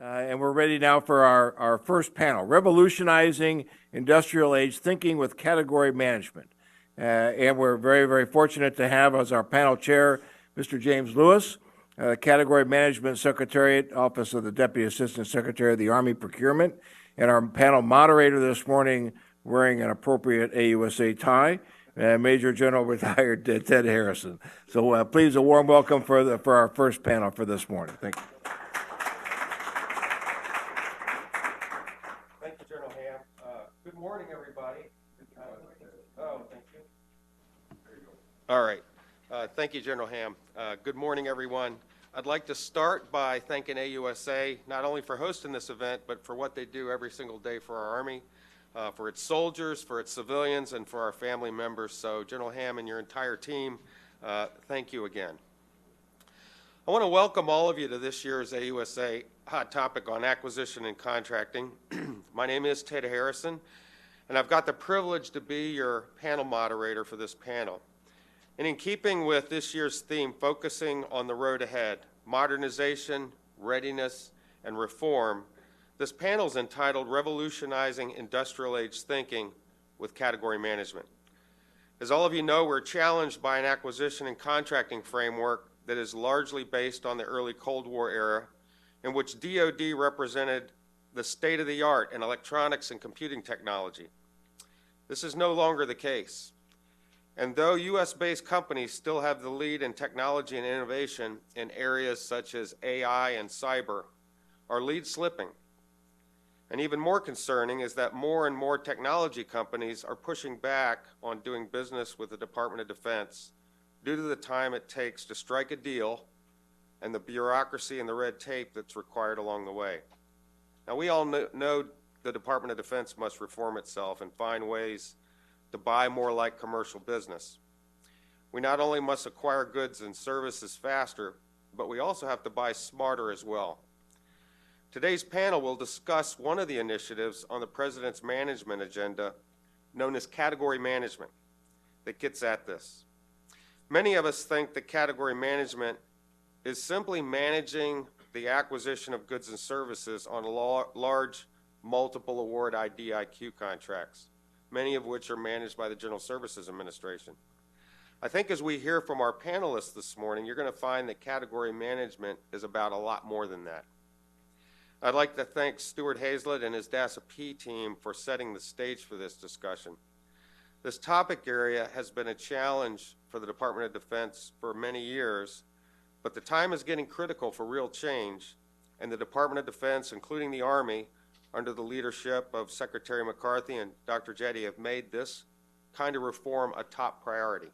And we're ready now for our first panel, Revolutionizing Industrial Age Thinking with Category Management. And we're very, very fortunate to have as our panel chair, Mr. James Lewis, Category Management Secretariat, Office of the Deputy Assistant Secretary of the Army Procurement, and our panel moderator this morning wearing an appropriate AUSA tie, Major General retired Ted Harrison. So please, a warm welcome for our first panel for this morning. Thank you. Thank you, General Ham. Good morning, everybody. Oh, thank you. There you go. All right. Thank you, General Ham. Good morning, everyone. I'd like to start by thanking AUSA not only for hosting this event, but for what they do every single day for our Army, for its soldiers, for its civilians, and for our family members. So, General Ham and your entire team, thank you again. I want to welcome all of you to this year's AUSA Hot Topic on Acquisition and Contracting. My name is Ted Harrison, and I've got the privilege to be your panel moderator for this panel. And in keeping with this year's theme, focusing on the road ahead, modernization, readiness, and reform, this panel is entitled Revolutionizing Industrial Age Thinking with Category Management. As all of you know, we're challenged by an acquisition and contracting framework that is largely based on the early Cold War era, in which DoD represented the state of the art in electronics and computing technology. This is no longer the case. And though US-based companies still have the lead in technology and innovation in areas such as AI and cyber, our lead's slipping. And even more concerning is that more and more technology companies are pushing back on doing business with the Department of Defense due to the time it takes to strike a deal and the bureaucracy and the red tape that's required along the way. Now, we all know the Department of Defense must reform itself and find ways to buy more like commercial business. We not only must acquire goods and services faster, but we also have to buy smarter as well. Today's panel will discuss one of the initiatives on the President's management agenda known as category management that gets at this. Many of us think that category management is simply managing the acquisition of goods and services on large multiple award IDIQ contracts, many of which are managed by the General Services Administration. I think as we hear from our panelists this morning, you're going to find that category management is about a lot more than that. I'd like to thank Stuart Hazlett and his DASA-P team for setting the stage for this discussion. This topic area has been a challenge for the Department of Defense for many years, but the time is getting critical for real change, and the Department of Defense, including the Army, under the leadership of Secretary McCarthy and Dr. Jetty, have made this kind of reform a top priority.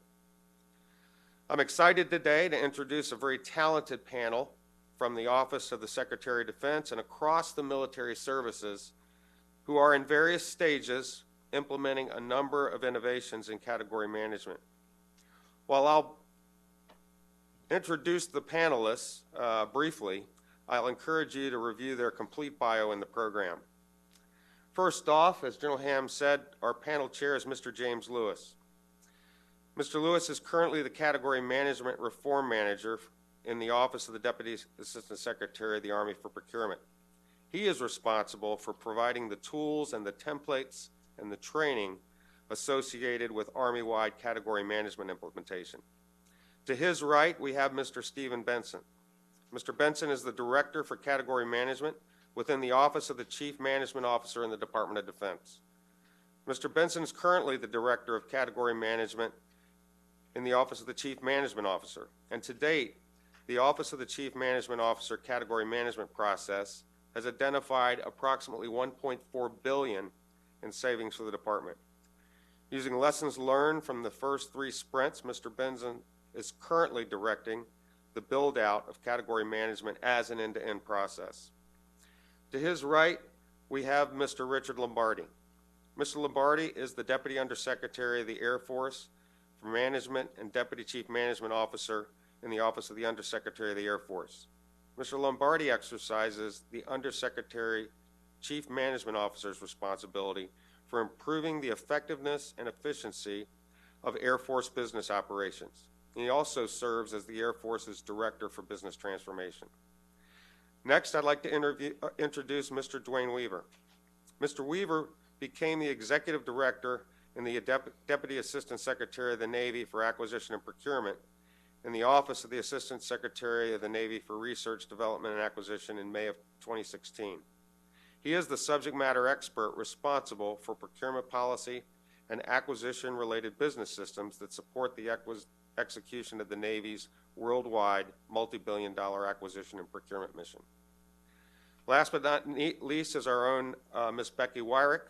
I'm excited today to introduce a very talented panel from the Office of the Secretary of Defense and across the military services who are in various stages implementing a number of innovations in category management. While I'll introduce the panelists briefly, I'll encourage you to review their complete bio in the program. First off, as General Ham said, our panel chair is Mr. James Lewis. Mr. Lewis is currently the Category Management Reform Manager in the Office of the Deputy Assistant Secretary of the Army for Procurement. He is responsible for providing the tools and the templates and the training associated with Army-wide category management implementation. To his right, we have Mr. Stephen Benson. Mr. Benson is the Director for Category Management within the Office of the Chief Management Officer in the Department of Defense. Mr. Benson is currently the Director of Category Management in the Office of the Chief Management Officer. And to date, the Office of the Chief Management Officer Category Management process has identified approximately $1.4 billion in savings for the department. Using lessons learned from the first 3 sprints, Mr. Benson is currently directing the build-out of category management as an end-to-end process. To his right, we have Mr. Richard Lombardi. Mr. Lombardi is the Deputy Undersecretary of the Air Force for Management and Deputy Chief Management Officer in the Office of the Undersecretary of the Air Force. Mr. Lombardi exercises the Undersecretary Chief Management Officer's responsibility for improving the effectiveness and efficiency of Air Force business operations. He also serves as the Air Force's Director for Business Transformation. Next, I'd like to introduce Mr. Dwayne Weaver. Mr. Weaver became the Executive Director and the Deputy Assistant Secretary of the Navy for Acquisition and Procurement in the Office of the Assistant Secretary of the Navy for Research, Development, and Acquisition in May of 2016. He is the subject matter expert responsible for procurement policy and acquisition-related business systems that support the execution of the Navy's worldwide multi-billion-dollar acquisition and procurement mission. Last but not least is our own Ms. Becky Warrick.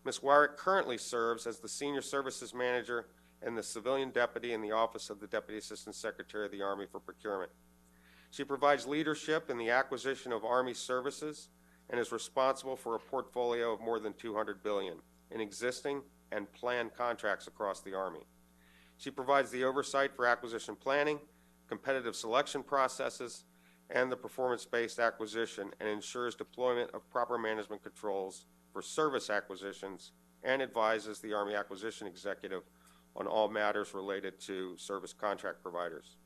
Ms. Weirick currently serves as the Senior Services Manager and the Civilian Deputy in the Office of the Deputy Assistant Secretary of the Army for Procurement. She provides leadership in the acquisition of Army services and is responsible for a portfolio of more than $200 billion in existing and planned contracts across the Army. She provides the oversight for acquisition planning, competitive selection processes, and the performance-based acquisition, and ensures deployment of proper management controls for service acquisitions, and advises the Army Acquisition Executive on all matters related to service contract providers.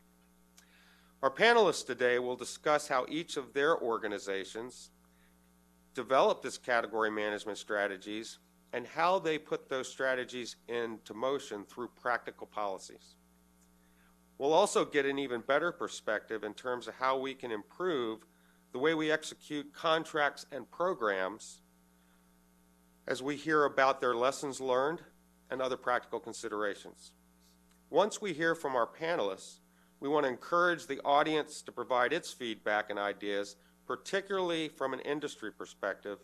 Our panelists today will discuss how each of their organizations develop this category management strategies and how they put those strategies into motion through practical policies. We'll also get an even better perspective in terms of how we can improve the way we execute contracts and programs as we hear about their lessons learned and other practical considerations. Once we hear from our panelists, we want to encourage the audience to provide its feedback and ideas, particularly from an industry perspective,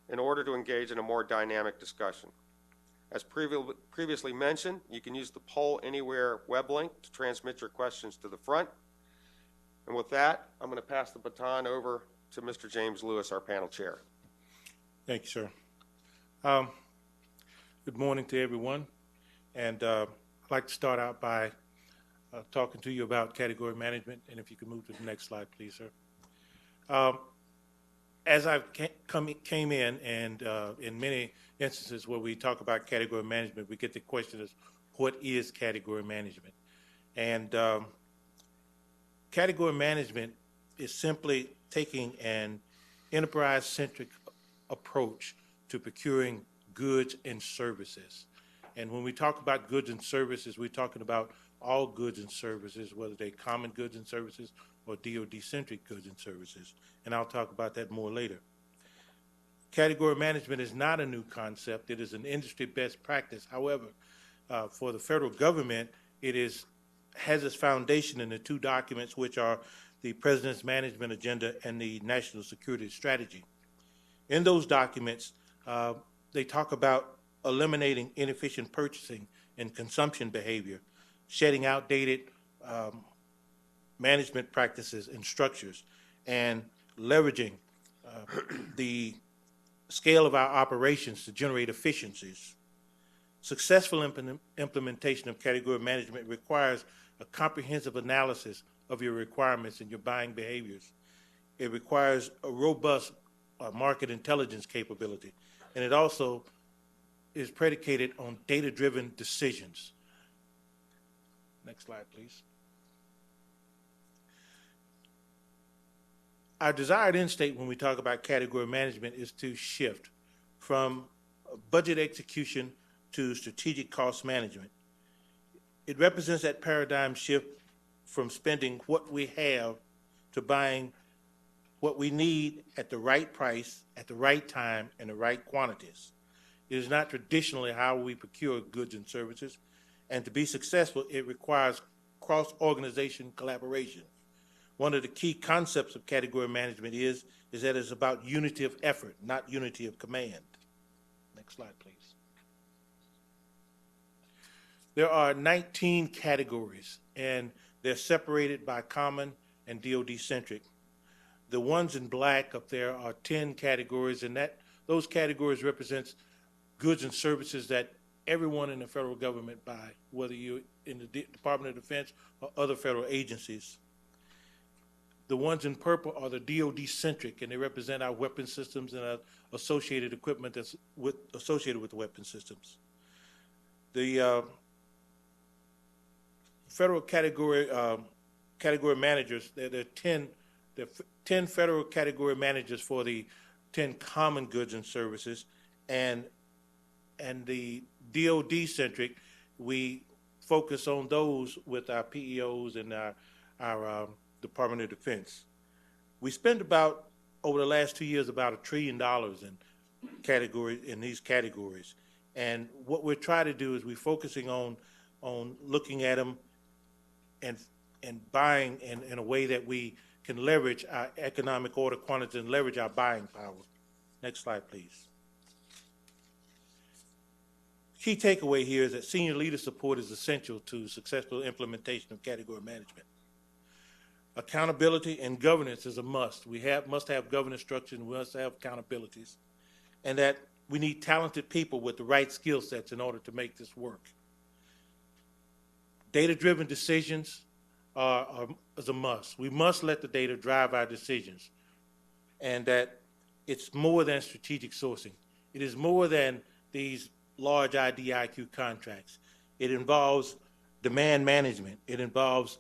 in order to engage in a more dynamic discussion. As previously mentioned, you can use the Poll Anywhere web link to transmit your questions to the front. And with that, I'm going to pass the baton over to Mr. James Lewis, our panel chair. Thank you, sir. Good morning to everyone. And I'd like to start out by talking to you about category management. And if you could move to the next slide, please, sir. As I came in, and in many instances where we talk about category management, we get the question is, what is category management? And category management is simply taking an enterprise-centric approach to procuring goods and services. And when we talk about goods and services, we're talking about all goods and services, whether they're common goods and services or DoD-centric goods and services. And I'll talk about that more later. Category management is not a new concept. It is an industry best practice. However, for the federal government, it has its foundation in the two documents, which are the President's Management Agenda and the National Security Strategy. In those documents, they talk about eliminating inefficient purchasing and consumption behavior, shedding outdated management practices and structures, and leveraging the scale of our operations to generate efficiencies. Successful implementation of category management requires a comprehensive analysis of your requirements and your buying behaviors. It requires a robust market intelligence capability, and it also is predicated on data-driven decisions. Next slide, please. Our desired end state when we talk about category management is to shift from budget execution to strategic cost management. It represents that paradigm shift from spending what we have to buying what we need at the right price, at the right time, and the right quantities. It is not traditionally how we procure goods and services, and to be successful, it requires cross-organization collaboration. One of the key concepts of category management is that it's about unity of effort, not unity of command. Next slide, please. There are 19 categories, and they're separated by common and DoD-centric. The ones in black up there are 10 categories, and those categories represents goods and services that everyone in the federal government buy, whether you're in the Department of Defense or other federal agencies. The ones in purple are the DoD-centric, and they represent our weapon systems and our associated equipment that's associated with the weapon systems. The federal category managers, there are 10 there are 10 federal category managers for the 10 common goods and services, and the DoD centric, we focus on those with our PEOs and our Department of Defense. We spent about, over the last 2 years, about $1 trillion in these categories. And what we're trying to do is we're focusing on looking at them and buying in a way that we can leverage our economic order quantities and leverage our buying power. Next slide, please. Key takeaway here is that senior leader support is essential to successful implementation of category management. Accountability and governance is a must. We must have governance structure, and we must have accountabilities, and that we need talented people with the right skill sets in order to make this work. Data-driven decisions is a must. We must let the data drive our decisions, and that it's more than strategic sourcing. It is more than these large IDIQ contracts. It involves demand management. It involves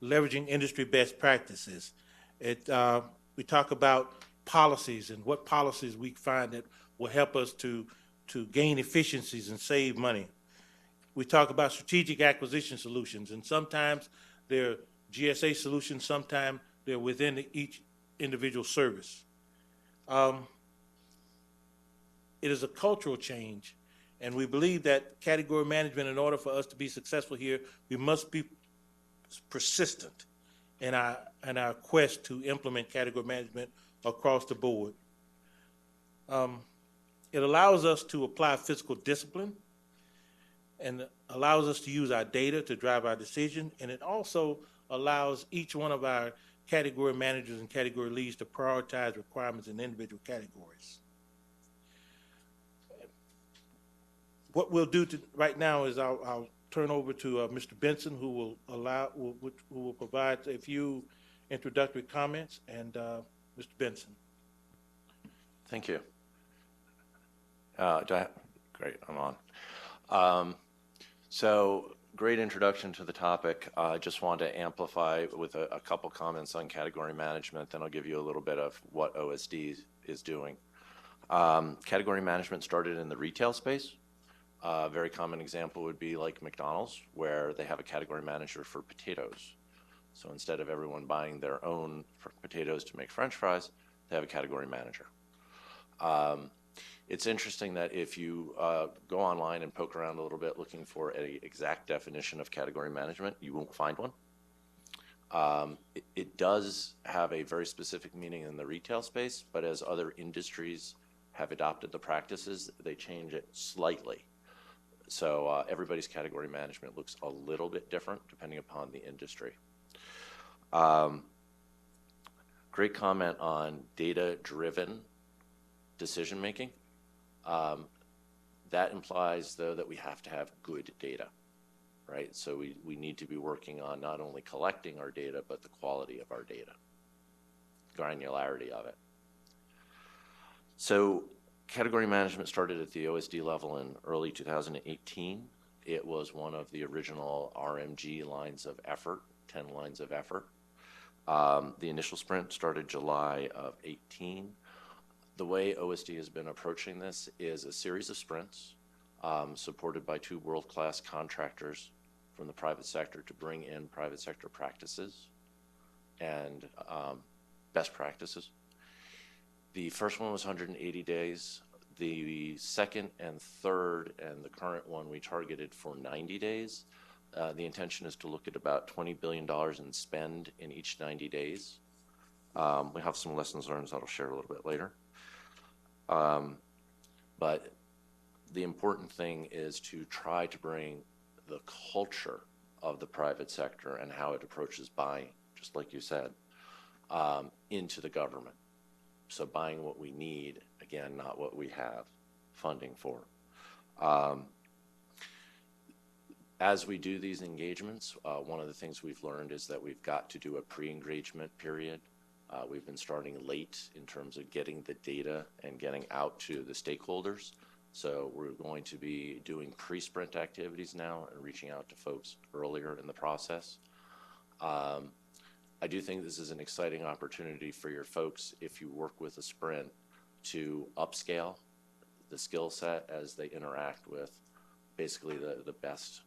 leveraging industry best practices. We talk about policies and what policies we find that will help us to gain efficiencies and save money. We talk about strategic acquisition solutions, and sometimes they're GSA solutions, sometimes they're within each individual service. It is a cultural change, and we believe that category management, in order for us to be successful here, we must be persistent in our quest to implement category management across the board. It allows us to apply fiscal discipline and allows us to use our data to drive our decision, and it also allows each one of our category managers and category leads to prioritize requirements in individual categories. What we'll do right now is I'll turn over to Mr. Benson, who will provide a few introductory comments, and Mr. Benson. Thank you. Great, I'm on. So great introduction to the topic. I just want to amplify with a couple comments on category management, then I'll give you a little bit of what OSD is doing. Category management started in the retail space. A very common example would be like McDonald's, where they have a category manager for potatoes. So instead of everyone buying their own potatoes to make French fries, they have a category manager. It's interesting that if you go online and poke around a little bit looking for an exact definition of category management, you won't find one. It does have a very specific meaning in the retail space, but as other industries have adopted the practices, they change it slightly. So everybody's category management looks a little bit different depending upon the industry. Great comment on data-driven decision-making. That implies, though, that we have to have good data, right? So we need to be working on not only collecting our data, but the quality of our data, granularity of it. So category management started at the OSD level in early 2018. It was one of the original RMG lines of effort, 10 lines of effort. The initial sprint started July of 18. The way OSD has been approaching this is a series of sprints supported by 2 world-class contractors from the private sector to bring in private sector practices and best practices. The first one was 180 days. The second and third and the current one we targeted for 90 days. The intention is to look at about $20 billion in spend in each 90 days. We have some lessons learned that I'll share a little bit later. But the important thing is to try to bring the culture of the private sector and how it approaches buying, just like you said, into the government. So buying what we need, again, not what we have funding for. As we do these engagements, one of the things we've learned is that we've got to do a pre-engagement period. We've been starting late in terms of getting the data and getting out to the stakeholders. So we're going to be doing pre-sprint activities now and reaching out to folks earlier in the process. I do think this is an exciting opportunity for your folks, if you work with a sprint, to upscale the skill set as they interact with basically the best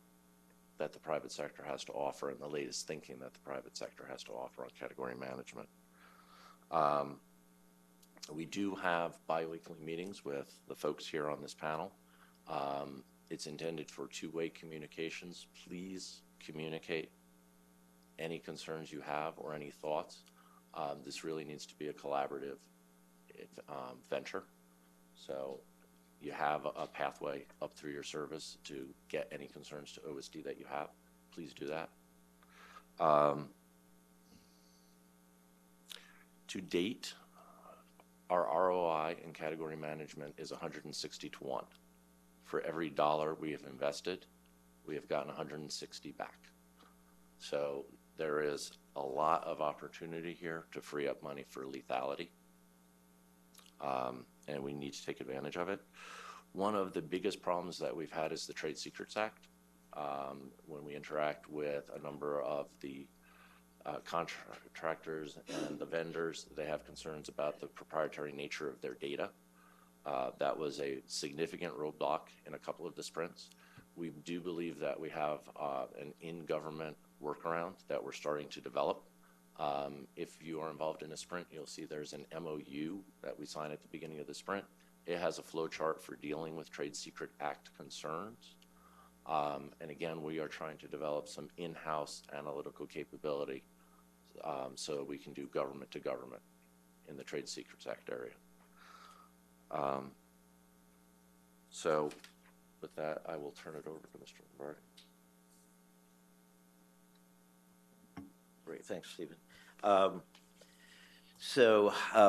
that the private sector has to offer and the latest thinking that the private sector has to offer on category management. We do have biweekly meetings with the folks here on this panel. It's intended for two-way communications. Please communicate any concerns you have or any thoughts. This really needs to be a collaborative venture. So you have a pathway up through your service to get any concerns to OSD that you have. Please do that. To date, our ROI in category management is 160 to 1. For every dollar we have invested, we have gotten 160 back. So there is a lot of opportunity here to free up money for lethality, and we need to take advantage of it. One of the biggest problems that we've had is the Trade Secrets Act. When we interact with a number of the contractors and the vendors, they have concerns about the proprietary nature of their data. That was a significant roadblock in a couple of the sprints. We do believe that we have an in-government workaround that we're starting to develop. If you are involved in a sprint, you'll see there's an MOU that we sign at the beginning of the sprint. It has a flow chart for dealing with Trade Secret Act concerns. And again, we are trying to develop some in-house analytical capability so we can do government to government in the Trade Secrets Act area. So with that, I will turn it over to Mr. Lombardi. Great, thanks, Stephen.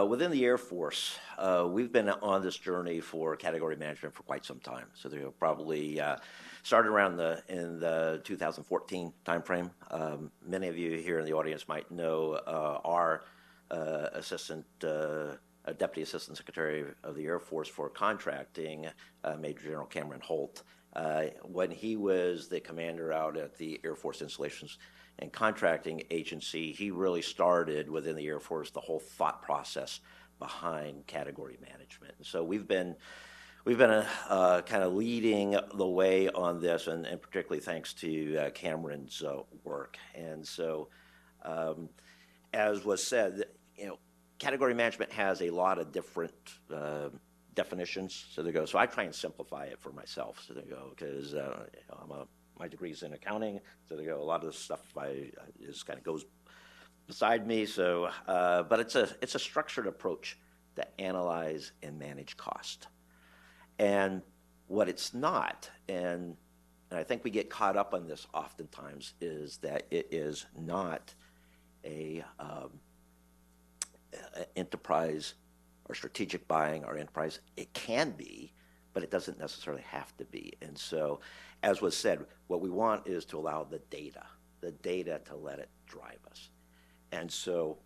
Within the Air Force, we've been on this journey for category management for quite some time. So they probably started around in the 2014 timeframe. Many of you here in the audience might know our Deputy Assistant Secretary of the Air Force for Contracting, Major General Cameron Holt. When he was the commander out at the Air Force Installations and Contracting Agency, he really started within the Air Force the whole thought process behind category management. And so we've been kind of leading the way on this, and particularly thanks to Cameron's work. And so, as was said, category management has a lot of different definitions. So they go. So I try and simplify it for myself. So they go because my degree's in accounting. So they go. A lot of the stuff just kind of goes beside me. So, but it's a structured approach to analyze and manage cost. And what it's not, and I think we get caught up on this oftentimes, is that it is not a enterprise or strategic buying or enterprise. It can be, but it doesn't necessarily have to be. And so, as was said, what we want is to allow the data to let it drive us. And so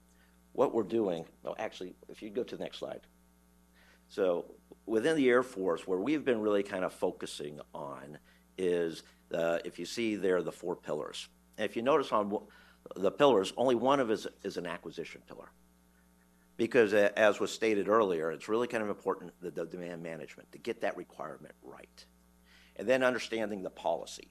what we're doing, well, actually, if you go to the next slide. So within the Air Force, where we've been really kind of focusing on is, if you see there, the 4 pillars. And if you notice on the pillars, only one of it is an acquisition pillar. Because as was stated earlier, it's really kind of important, the demand management, to get that requirement right. And then understanding the policy.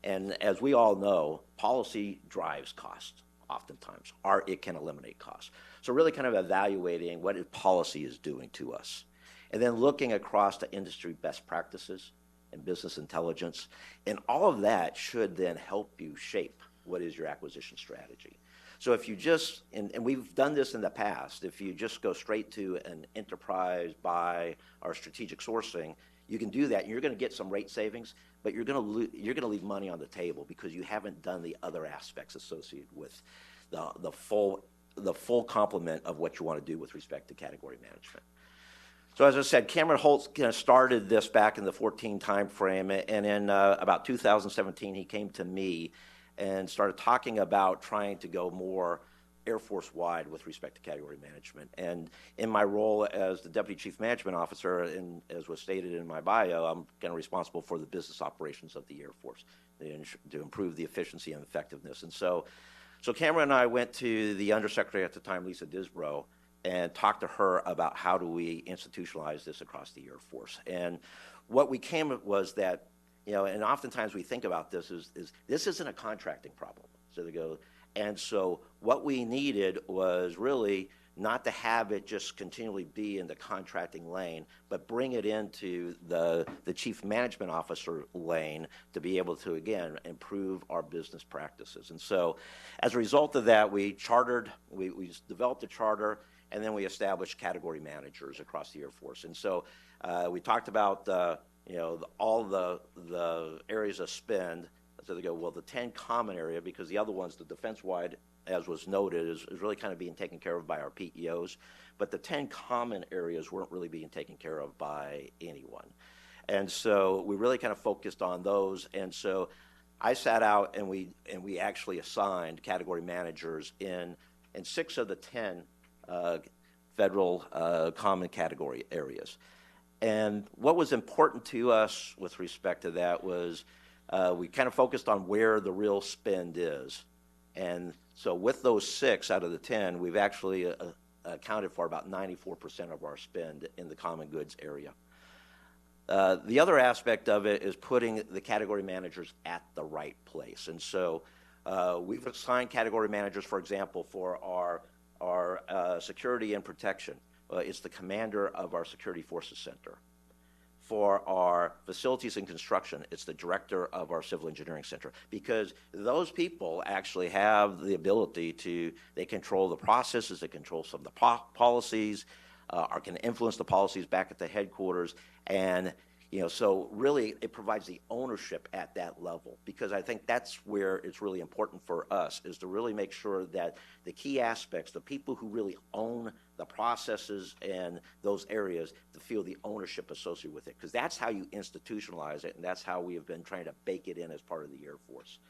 And as we all know, policy drives cost oftentimes, or it can eliminate cost. So really kind of evaluating what policy is doing to us. And then looking across to industry best practices and business intelligence. And all of that should then help you shape what is your acquisition strategy. So if you just, and we've done this in the past, if you just go straight to an enterprise buy or strategic sourcing, you can do that and you're going to get some rate savings, but you're going to leave money on the table because you haven't done the other aspects associated with the full complement of what you want to do with respect to category management. So as I said, Cameron Holt kind of started this back in the 14 timeframe, and in about 2017 he came to me and started talking about trying to go more Air Force-wide with respect to category management. And in my role as the Deputy Chief Management Officer, and as was stated in my bio, I'm kind of responsible for the business operations of the Air Force to improve the efficiency and effectiveness. And so So Cameron and I went to the Undersecretary at the time, Lisa Disbrow, and talked to her about how do we institutionalize this across the Air Force. And what we came at was that, and oftentimes we think about this is this isn't a contracting problem. So they go, and so what we needed was really not to have it just continually be in the contracting lane, but bring it into the chief management officer lane to be able to, again, improve our business practices. And so as a result of that, we developed a charter, and then we established category managers across the Air Force. And so we talked about, all the areas of spend. So they go, well, the 10 common area, because the other ones, the defense-wide, as was noted, is really kind of being taken care of by our PEOs. But the 10 common areas weren't really being taken care of by anyone. And so we really kind of focused on those. And so I sat out and we actually assigned category managers in 6 of the 10 federal common category areas. And what was important to us with respect to that was we kind of focused on where the real spend is. And so with those 6 out of the 10, we've actually accounted for about 94% of our spend in the common goods area. The other aspect of it is putting the category managers at the right place. And so we've assigned category managers, for example, for our security and protection. It's the commander of our Security Forces Center. For our facilities and construction, it's the director of our Civil Engineering Center, because those people actually have the ability they control the processes, they control some of the policies, or can influence the policies back at the headquarters. And, so really it provides the ownership at that level, because I think that's where it's really important for us, is to really make sure that the key aspects, the people who really own the processes and those areas, to feel the ownership associated with it, because that's how you institutionalize it, and that's how we have been trying to bake it in as part of the Air Force.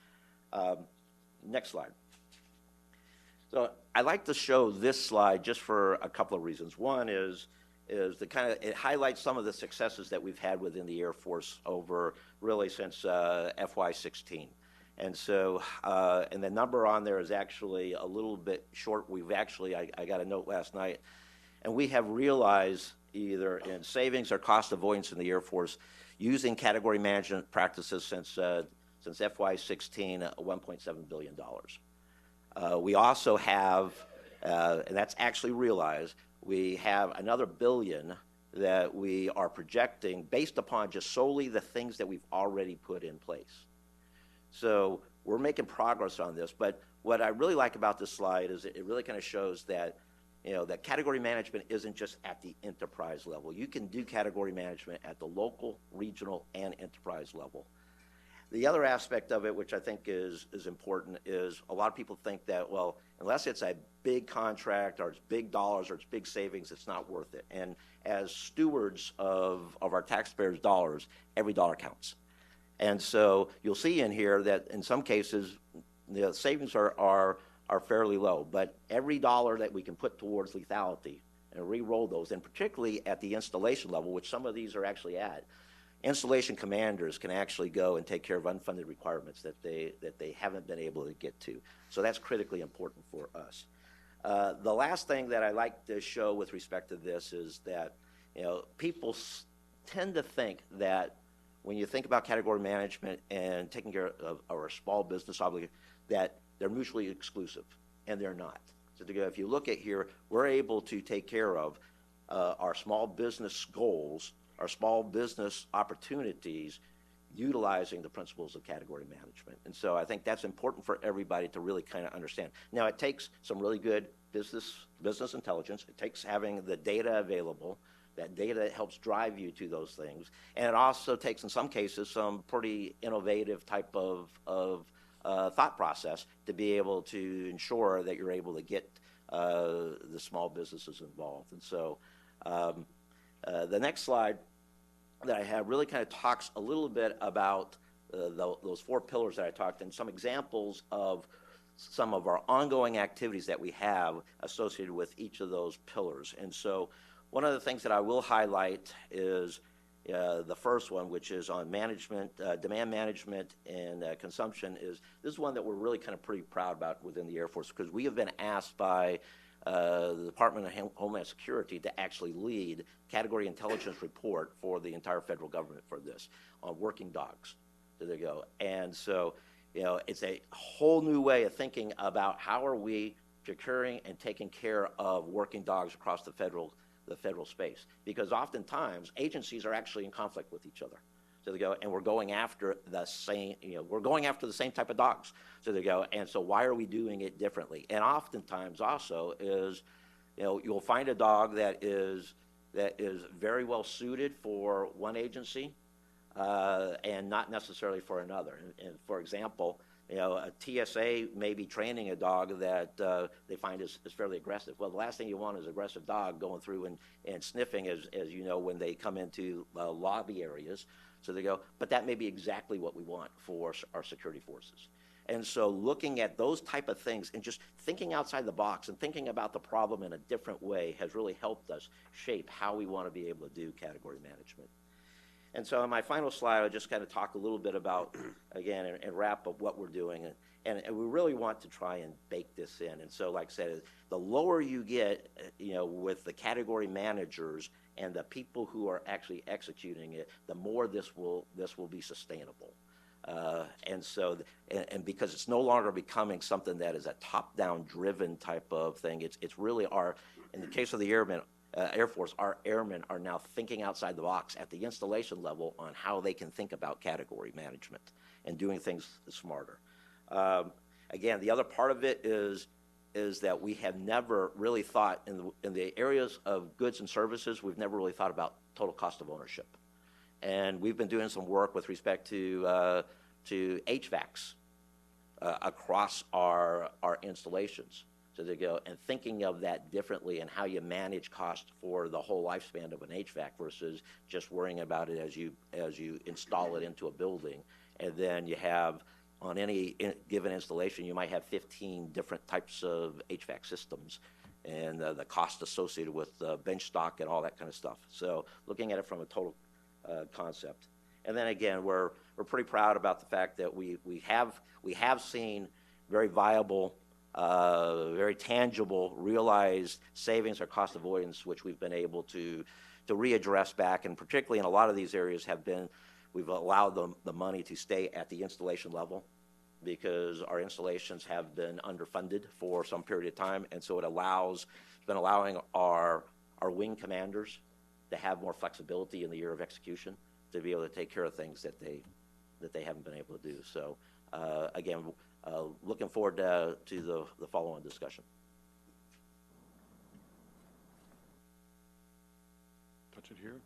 Next slide. So I like to show this slide just for a couple of reasons. One is it highlights some of the successes that we've had within the Air Force over really since FY16. And so, and the number on there is actually a little bit short. We've actually, I got a note last night, and we have realized either in savings or cost avoidance in the Air Force using category management practices since FY16, $1.7 billion. We also have, and that's actually realized, we have another $1 billion that we are projecting based upon just solely the things that we've already put in place. So we're making progress on this, but what I really like about this slide is it really kind of shows that, that category management isn't just at the enterprise level. You can do category management at the local, regional, and enterprise level. The other aspect of it, which I think is important, is a lot of people think that, well, unless it's a big contract or it's big dollars or it's big savings, it's not worth it. And as stewards of our taxpayers' dollars, every dollar counts. And so you'll see in here that in some cases, the savings are fairly low, but every dollar that we can put towards lethality and re-roll those, and particularly at the installation level, which some of these are actually at, installation commanders can actually go and take care of unfunded requirements that they haven't been able to get to. So that's critically important for us. The last thing that I like to show with respect to this is that, people tend to think that when you think about category management and taking care of our small business obligation, that they're mutually exclusive, and they're not. So if you look at here, we're able to take care of our small business goals, our small business opportunities, utilizing the principles of category management. And so I think that's important for everybody to really kind of understand. Now, it takes some really good business intelligence. It takes having the data available, that data that helps drive you to those things. And it also takes, in some cases, some pretty innovative type of thought process to be able to ensure that you're able to get the small businesses involved. And so the next slide that I have really kind of talks a little bit about those 4 pillars that I talked, and some examples of some of our ongoing activities that we have associated with each of those pillars. And so one of the things that I will highlight is, The first one, which is on management, demand management and consumption, this is one that we're really kind of pretty proud about within the Air Force, because we have been asked by the Department of Homeland Security to actually lead category intelligence report for the entire federal government for this on working dogs. There they go. And so, it's a whole new way of thinking about how are we procuring and taking care of working dogs across the federal space, because oftentimes agencies are actually in conflict with each other. So they go, and we're going after the same, type of dogs. So they go, and so why are we doing it differently? And oftentimes also is, you'll find a dog that is very well suited for one agency, and not necessarily for another. And for example, a TSA may be training a dog that they find is fairly aggressive. Well, the last thing you want is an aggressive dog going through and sniffing, as you know, when they come into lobby areas. So they go, but that may be exactly what we want for our security forces. And so looking at those type of things and just thinking outside the box and thinking about the problem in a different way has really helped us shape how we want to be able to do category management. And so on my final slide, I'll just kind of talk a little bit about, again, and wrap up what we're doing. And we really want to try and bake this in. And so, like I said, the lower you get, with the category managers and the people who are actually executing it, the more this will be sustainable. And so, and because it's no longer becoming something that is a top-down driven type of thing, it's really in the case of the Air Force, our airmen are now thinking outside the box at the installation level on how they can think about category management and doing things smarter. Again, the other part of it is that we have never really thought in the areas of goods and services, we've never really thought about total cost of ownership. And we've been doing some work with respect to HVACs across our installations. So they go, and thinking of that differently and how you manage cost for the whole lifespan of an HVAC versus just worrying about it as you install it into a building. And then you have, on any given installation, you might have 15 different types of HVAC systems and the cost associated with bench stock and all that kind of stuff. So looking at it from a total concept. And then again, we're pretty proud about the fact that we have seen very viable, very tangible, realized savings or cost avoidance, which we've been able to readdress back, and particularly in a lot of these areas we've allowed the money to stay at the installation level because our installations have been underfunded for some period of time, and so it's been allowing our wing commanders to have more flexibility in the year of execution to be able to take care of things that they haven't been able to do. So again, looking forward to the following discussion. Touch it here.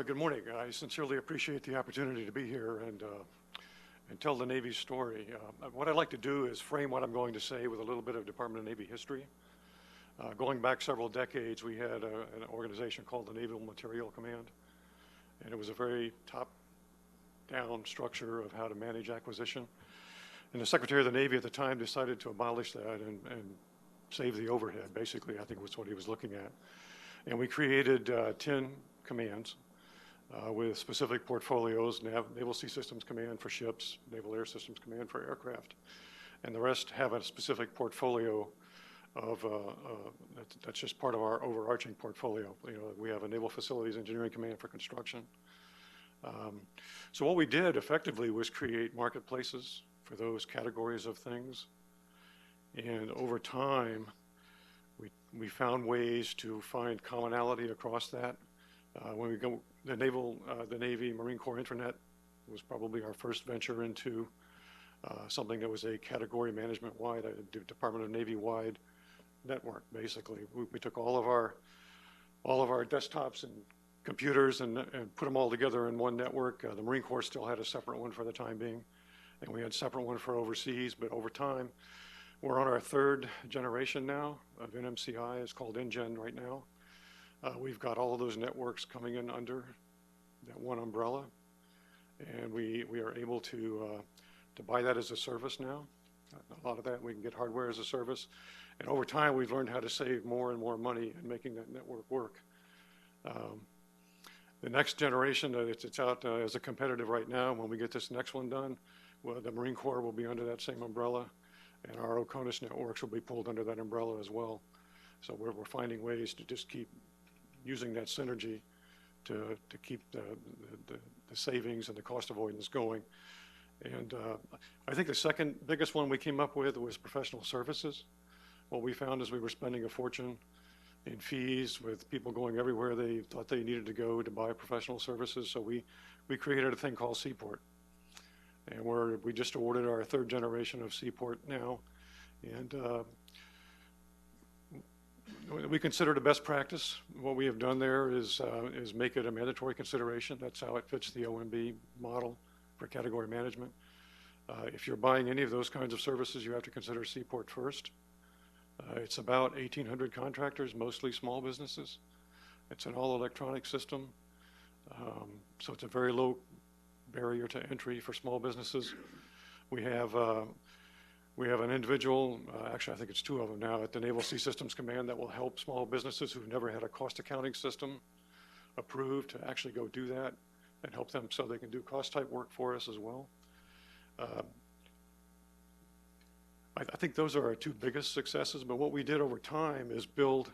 Good morning. I sincerely appreciate the opportunity to be here and tell the Navy's story. What I'd like to do is frame what I'm going to say with a little bit of Department of Navy history. Going back several decades, we had an organization called the Naval Material Command, and it was a very top-down structure of how to manage acquisition. And the Secretary of the Navy at the time decided to abolish that and save the overhead, basically, I think was what he was looking at. And we created 10 commands with specific portfolios: Naval Sea Systems Command for ships, Naval Air Systems Command for aircraft, and the rest have a specific portfolio of that's just part of our overarching portfolio. We have a Naval Facilities Engineering Command for construction. So what we did effectively was create marketplaces for those categories of things, and over time, we found ways to find commonality across that. When we go, the Navy Marine Corps Intranet was probably our first venture into something that was a category management-wide, a Department of Navy-wide network. Basically, we took all of our desktops and computers and put them all together in one network. The Marine Corps still had a separate one for the time being, and we had a separate one for overseas. But over time, we're on our third generation now of NMCI. It's called InGen right now. We've got all of those networks coming in under that one umbrella, and we are able to buy that as a service now. A lot of that we can get hardware as a service, and over time we've learned how to save more and more money in making that network work. The next generation, it's out as a competitive right now. When we get this next one done, well, the Marine Corps will be under that same umbrella, and our OCONUS networks will be pulled under that umbrella as well. So we're finding ways to just keep using that synergy to keep the savings and the cost avoidance going. And I think the second biggest one we came up with was professional services. What we found is we were spending a fortune in fees with people going everywhere they thought they needed to go to buy professional services. So we created a thing called Seaport. And we just awarded our third generation of Seaport now. And we consider it a best practice. What we have done there is make it a mandatory consideration. That's how it fits the OMB model for category management. If you're buying any of those kinds of services, you have to consider Seaport first. It's about 1,800 contractors, mostly small businesses. It's an all-electronic system, so it's a very low barrier to entry for small businesses. We have an individual, actually I think it's two of them now, at the Naval Sea Systems Command that will help small businesses who've never had a cost accounting system approved to actually go do that and help them so they can do cost type work for us as well. I think those are our two biggest successes, but what we did over time is build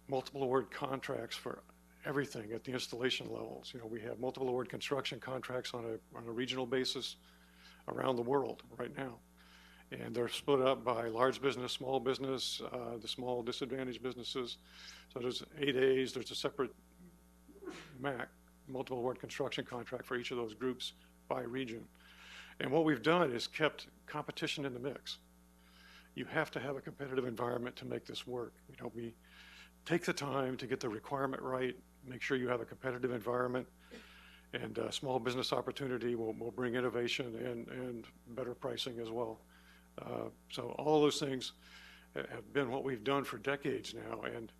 multiple award contracts for everything at the installation levels. You know, we have multiple award construction contracts on a regional basis around the world right now. And they're split up by large business, small business, the small disadvantaged businesses. So there's 8As, there's a separate MAC, multiple award construction contract for each of those groups by region. And what we've done is kept competition in the mix. You have to have a competitive environment to make this work. You know, we take the time to get the requirement right, make sure you have a competitive environment, and small business opportunity will bring innovation and better pricing as well. So all of those things have been what we've done for decades now, and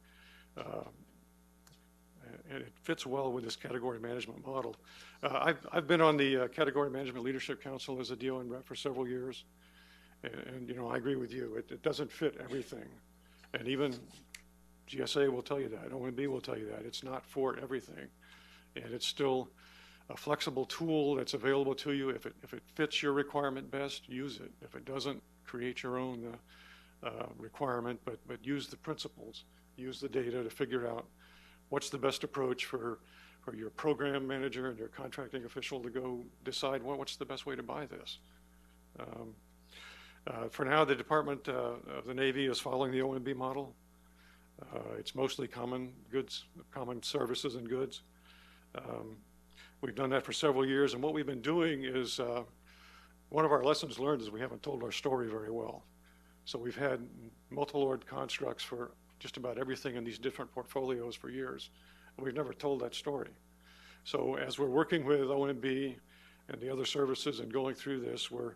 it fits well with this category management model. I've been on the Category Management Leadership Council as a DON rep for several years, and you know, I agree with you. It doesn't fit everything, and even GSA will tell you that, OMB will tell you that. It's not for everything, and it's still a flexible tool that's available to you. If it fits your requirement best, use it. If it doesn't, create your own requirement, but use the principles, use the data to figure out what's the best approach for your program manager and your contracting official to go decide what's the best way to buy this. For now, the Department of the Navy is following the OMB model. It's mostly common goods, common services and goods. We've done that for several years, and what we've been doing is, one of our lessons learned is we haven't told our story very well. So we've had multiple award constructs for just about everything in these different portfolios for years, and we've never told that story. So as we're working with OMB and the other services and going through this, we're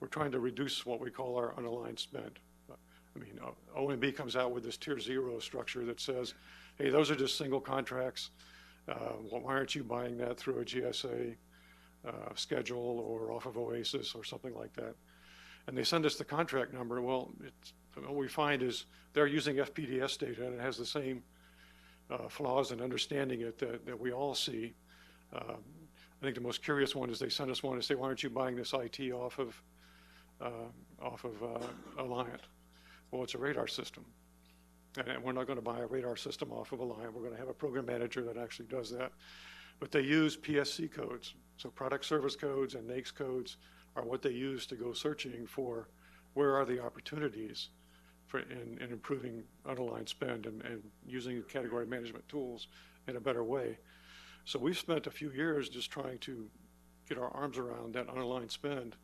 trying to reduce what we call our unaligned spend. I mean, OMB comes out with this tier 0 structure that says, hey, those are just single contracts. Why aren't you buying that through a GSA schedule or off of OASIS or something like that? And they send us the contract number. Well, what we find is they're using FPDS data, and it has the same flaws in understanding it that we all see. I think the most curious one is they send us one and say, why aren't you buying this IT off of Alliant? Well, it's a radar system. And we're not going to buy a radar system off of Alliant. We're going to have a program manager that actually does that. But they use PSC codes. So product service codes and NAICS codes are what they use to go searching for where are the opportunities in improving unaligned spend and using category management tools in a better way. So we've spent a few years just trying to get our arms around that unaligned spend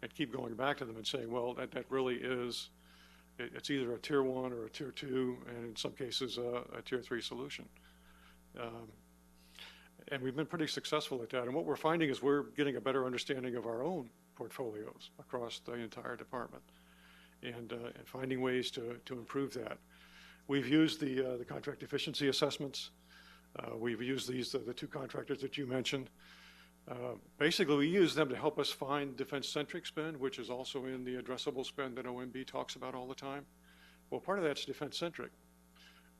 and keep going back to them and saying, well, that really is, it's either a tier 1 or a tier 2, and in some cases a tier 3 solution. And we've been pretty successful at that. And what we're finding is we're getting a better understanding of our own portfolios across the entire department, and finding ways to improve that. We've used the contract efficiency assessments. We've used the two contractors that you mentioned. Basically, we use them to help us find defense-centric spend, which is also in the addressable spend that OMB talks about all the time. Well, part of that's defense-centric.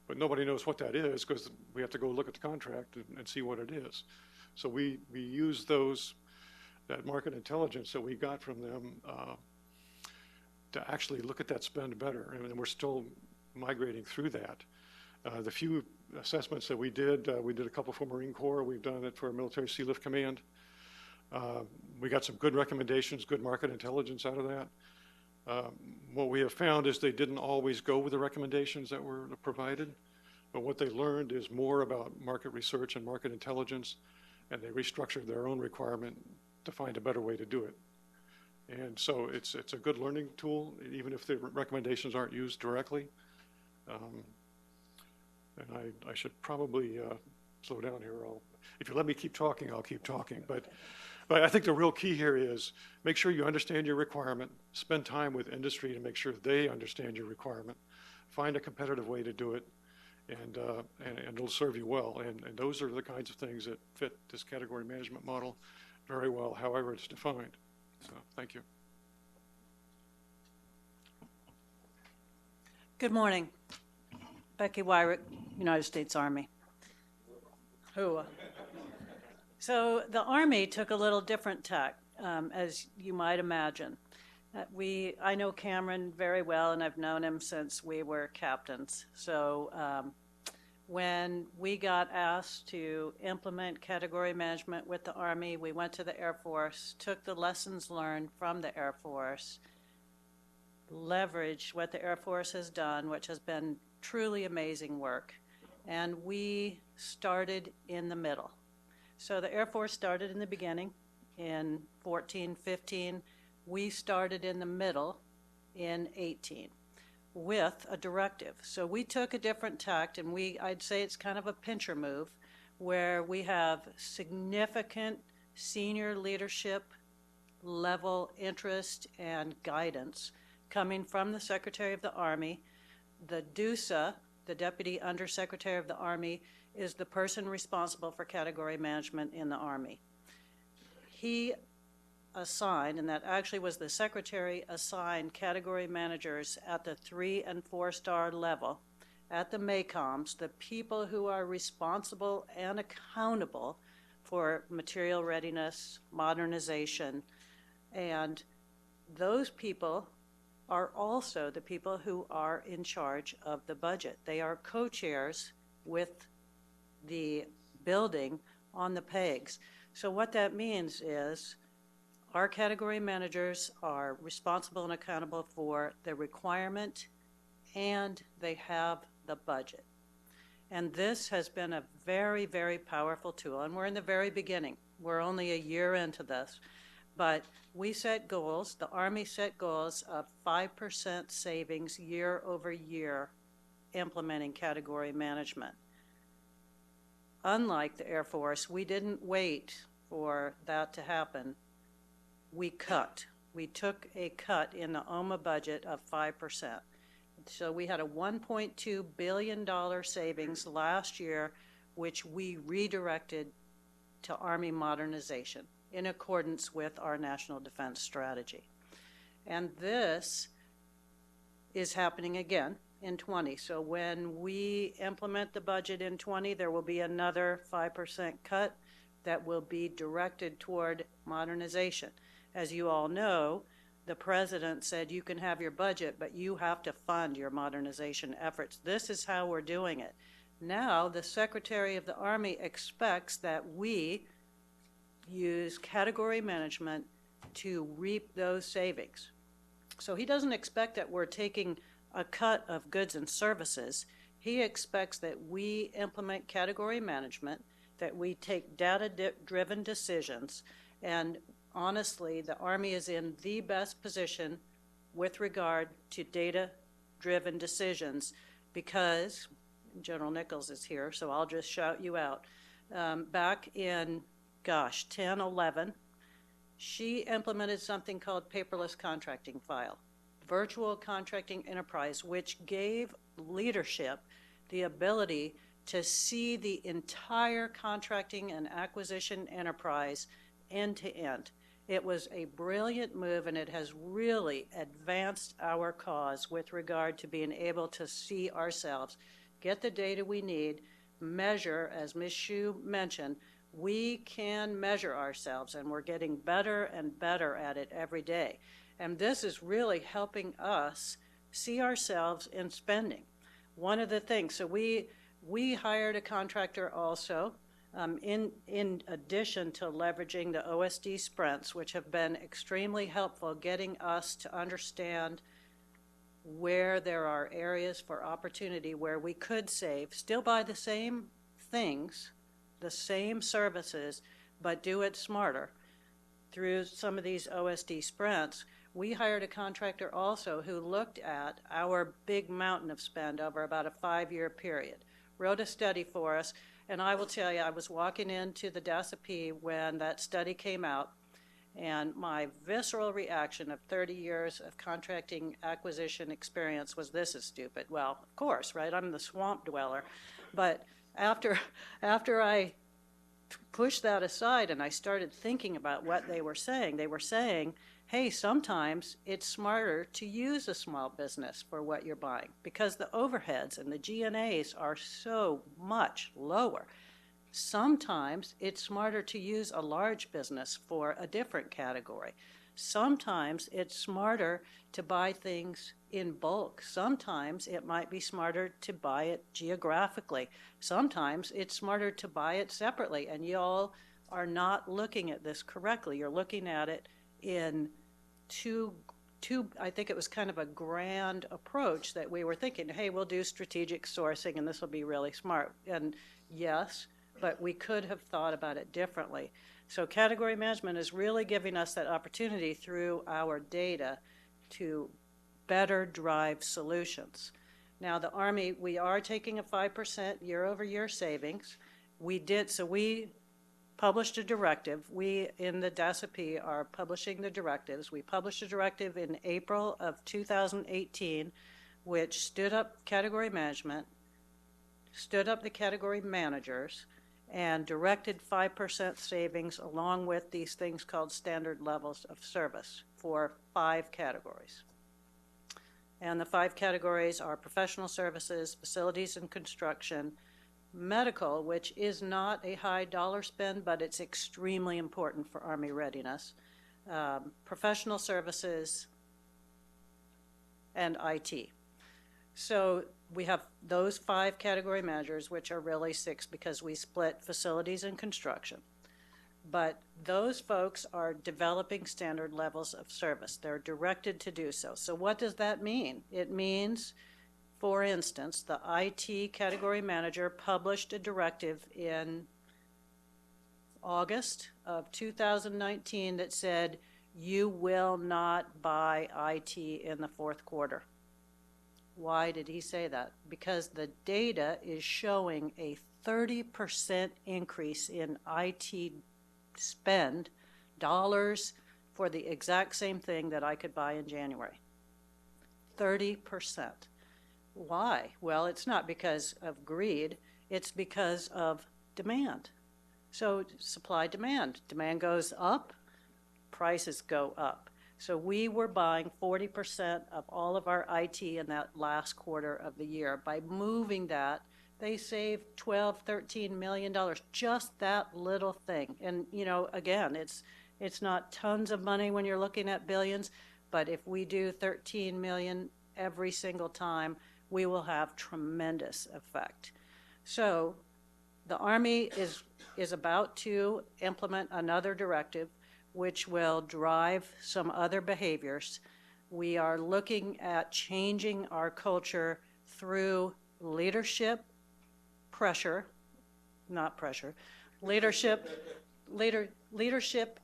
but nobody knows what that is because we have to go look at the contract and see what it is. So we use that market intelligence that we got from them to actually look at that spend better, and we're still migrating through that. The few assessments that we did a couple for Marine Corps. We've done it for Military Sea Lift Command. We got some good recommendations, good market intelligence out of that. What we have found is they didn't always go with the recommendations that were provided, but what they learned is more about market research and market intelligence, and they restructured their own requirement to find a better way to do it. And so it's a good learning tool, even if the recommendations aren't used directly. And I should probably slow down here. If you let me keep talking, I'll keep talking. But I think the real key here is make sure you understand your requirement, spend time with industry to make sure they understand your requirement, find a competitive way to do it, and it'll serve you well. And those are the kinds of things that fit this category management model very well, however it's defined. So thank you. Good morning. Becky Warrick, United States Army. So the Army took a little different tack, as you might imagine. I know Cameron very well, and I've known him since we were captains. So when we got asked to implement category management with the Army, we went to the Air Force, took the lessons learned from the Air Force, leveraged what the Air Force has done, which has been truly amazing work, and we started in the middle. So the Air Force started in the beginning in 14, 15. We started in the middle in 18 with a directive. So we took a different tact, and I'd say it's kind of a pincher move, where we have significant senior leadership level interest and guidance coming from the Secretary of the Army. The DUSA, the Deputy Undersecretary of the Army, is the person responsible for category management in the Army. He assigned, and that actually was the Secretary assigned category managers at the 3- and 4-star level at the MACOMs, the people who are responsible and accountable for material readiness, modernization, and those people are also the people who are in charge of the budget. They are co-chairs with the building on the pegs. So what that means is our category managers are responsible and accountable for the requirement, and they have the budget. And this has been a very, very powerful tool, and we're in the very beginning. We're only a year into this. But we set goals, the Army set goals of 5% savings year over year implementing category management. Unlike the Air Force, we didn't wait for that to happen. We cut. We took a cut in the OMA budget of 5%. So we had a $1.2 billion savings last year, which we redirected to Army modernization in accordance with our National Defense Strategy. And this is happening again in 20. So when we implement the budget in 20, there will be another 5% cut that will be directed toward modernization. As you all know, the President said you can have your budget, but you have to fund your modernization efforts. This is how we're doing it. Now, the Secretary of the Army expects that we use category management to reap those savings. So he doesn't expect that we're taking a cut of goods and services. He expects that we implement category management, that we take data-driven decisions, and honestly, the Army is in the best position with regard to data-driven decisions because General Nichols is here, so I'll just shout you out. Back in 10, 11, she implemented something called paperless contracting file, virtual contracting enterprise, which gave leadership the ability to see the entire contracting and acquisition enterprise end to end. It was a brilliant move, and it has really advanced our cause with regard to being able to see ourselves get the data we need, measure, as Ms. Hsu mentioned, we can measure ourselves, and we're getting better and better at it every day. And this is really helping us see ourselves in spending. One of the things, so we hired a contractor also, in addition to leveraging the OSD sprints, which have been extremely helpful getting us to understand where there are areas for opportunity where we could save, still buy the same things, the same services, but do it smarter. Through some of these OSD sprints, we hired a contractor also who looked at our big mountain of spend over about a 5-year period, wrote a study for us, and I will tell you, I was walking into the DASAP when that study came out, and my visceral reaction of 30 years of contracting acquisition experience was, this is stupid. Well, of course, right? I'm the swamp dweller. But after I pushed that aside and I started thinking about what they were saying, hey, sometimes it's smarter to use a small business for what you're buying because the overheads and the G&As are so much lower. Sometimes it's smarter to use a large business for a different category. Sometimes it's smarter to buy things in bulk. Sometimes it might be smarter to buy it geographically. Sometimes it's smarter to buy it separately, and y'all are not looking at this correctly. You're looking at it in two, I think it was kind of a grand approach that we were thinking, hey, we'll do strategic sourcing and this will be really smart. And yes, but we could have thought about it differently. So category management is really giving us that opportunity through our data to better drive solutions. Now the Army, we are taking a 5% year-over-year savings. We published a directive. We, in the DASAP, are publishing the directives. We published a directive in April of 2018, which stood up category management, stood up the category managers, and directed 5% savings along with these things called standard levels of service for 5 categories. And the 5 categories are professional services, facilities and construction, medical, which is not a high dollar spend, but it's extremely important for Army readiness, professional services, and IT. So we have those 5 category measures, which are really 6 because we split facilities and construction. But those folks are developing standard levels of service. They're directed to do so. So what does that mean? It means, for instance, the IT category manager published a directive in August of 2019 that said, you will not buy IT in the 4th quarter. Why did he say that? Because the data is showing a 30% increase in IT spend dollars for the exact same thing that I could buy in January. 30%. Why? Well, it's not because of greed, it's because of demand. So supply demand. Demand goes up, prices go up. So we were buying 40% of all of our IT in that last quarter of the year. By moving that, they saved $12, $13 million, just that little thing. And, you know, again, it's not tons of money when you're looking at billions, but if we do 13 million every single time, we will have tremendous effect. So the Army is about to implement another directive which will drive some other behaviors. We are looking at changing our culture through leadership pressure, not pressure, leadership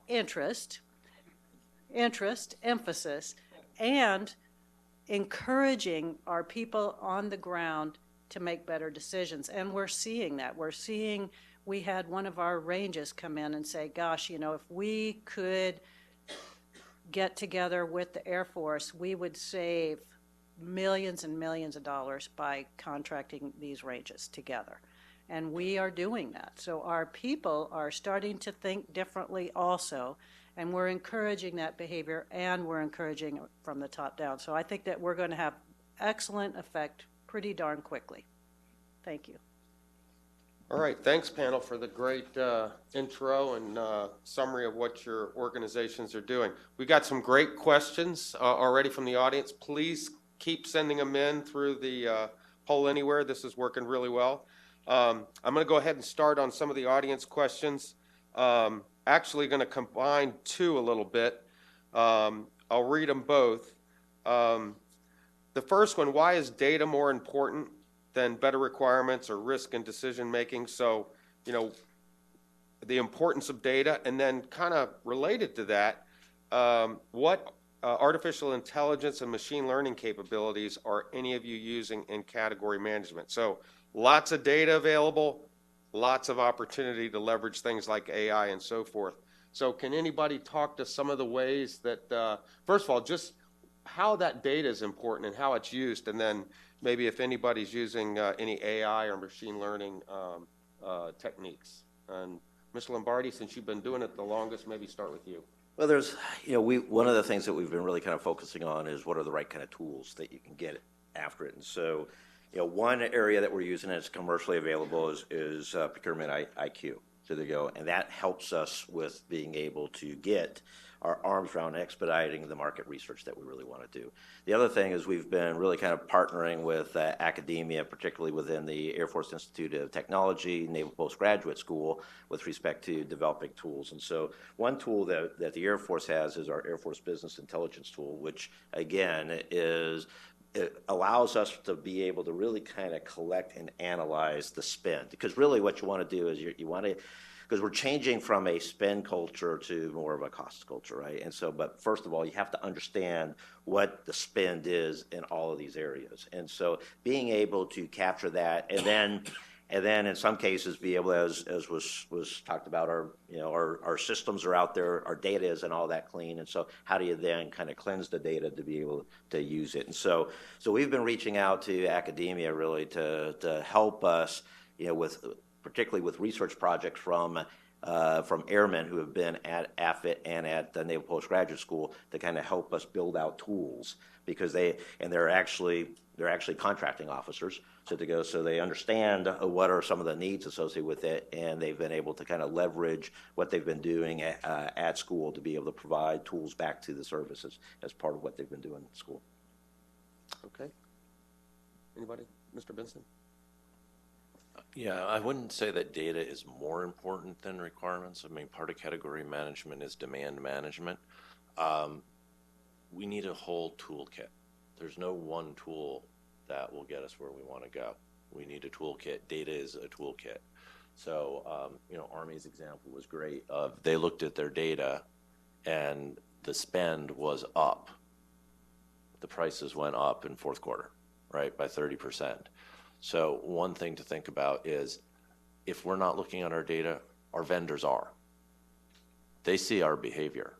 interest, emphasis, and encouraging our people on the ground to make better decisions. And we're seeing that. We had one of our ranges come in and say, gosh, you know, if we could get together with the Air Force, we would save millions and millions of dollars by contracting these ranges together. And we are doing that. So our people are starting to think differently also, and we're encouraging that behavior, and we're encouraging it from the top down. So I think that we're going to have excellent effect pretty darn quickly. Thank you. All right, thanks, panel, for the great intro and summary of what your organizations are doing. We got some great questions already from the audience. Please keep sending them in through the Poll Anywhere. This is working really well. I'm going to go ahead and start on some of the audience questions. Actually going to combine two a little bit. I'll read them both. The first one, why is data more important than better requirements or risk and decision making? So, you know, the importance of data, and then kind of related to that, what artificial intelligence and machine learning capabilities are any of you using in category management? So lots of data available, lots of opportunity to leverage things like AI and so forth. So can anybody talk to some of the ways that, first of all, just how that data is important and how it's used, and then maybe if anybody's using any AI or machine learning techniques. And Ms. Lombardi, since you've been doing it the longest, maybe start with you. Well, there's, one of the things that we've been really kind of focusing on is what are the right kind of tools that you can get after it. And so, one area that we're using that's commercially available is Procurement IQ. So there you go. And that helps us with being able to get our arms around expediting the market research that we really want to do. The other thing is we've been really kind of partnering with academia, particularly within the Air Force Institute of Technology, Naval Postgraduate School, with respect to developing tools. And so one tool that the Air Force has is our Air Force Business Intelligence tool, which again it allows us to be able to really kind of collect and analyze the spend. Because really what you want to do is you want to, because we're changing from a spend culture to more of a cost culture, right? And so, but first of all, you have to understand what the spend is in all of these areas. And so being able to capture that, and then in some cases be able, as was talked about, our systems are out there, our data isn't all that clean, and so how do you then kind of cleanse the data to be able to use it? And so we've been reaching out to academia really to help us, particularly with research projects from airmen who have been at AFIT and at the Naval Postgraduate School to kind of help us build out tools, because they're actually contracting officers, so they understand what are some of the needs associated with it, and they've been able to kind of leverage what they've been doing at school to be able to provide tools back to the services as part of what they've been doing at school. Okay. Anybody? Mr. Benson? Yeah, I wouldn't say that data is more important than requirements. I mean, part of category management is demand management. We need a whole toolkit. There's no one tool that will get us where we want to go. We need a toolkit. Data is a toolkit. So, Army's example was great. They looked at their data, and the spend was up. The prices went up in fourth quarter, right, by 30%. So one thing to think about is if we're not looking at our data, our vendors are. They see our behavior,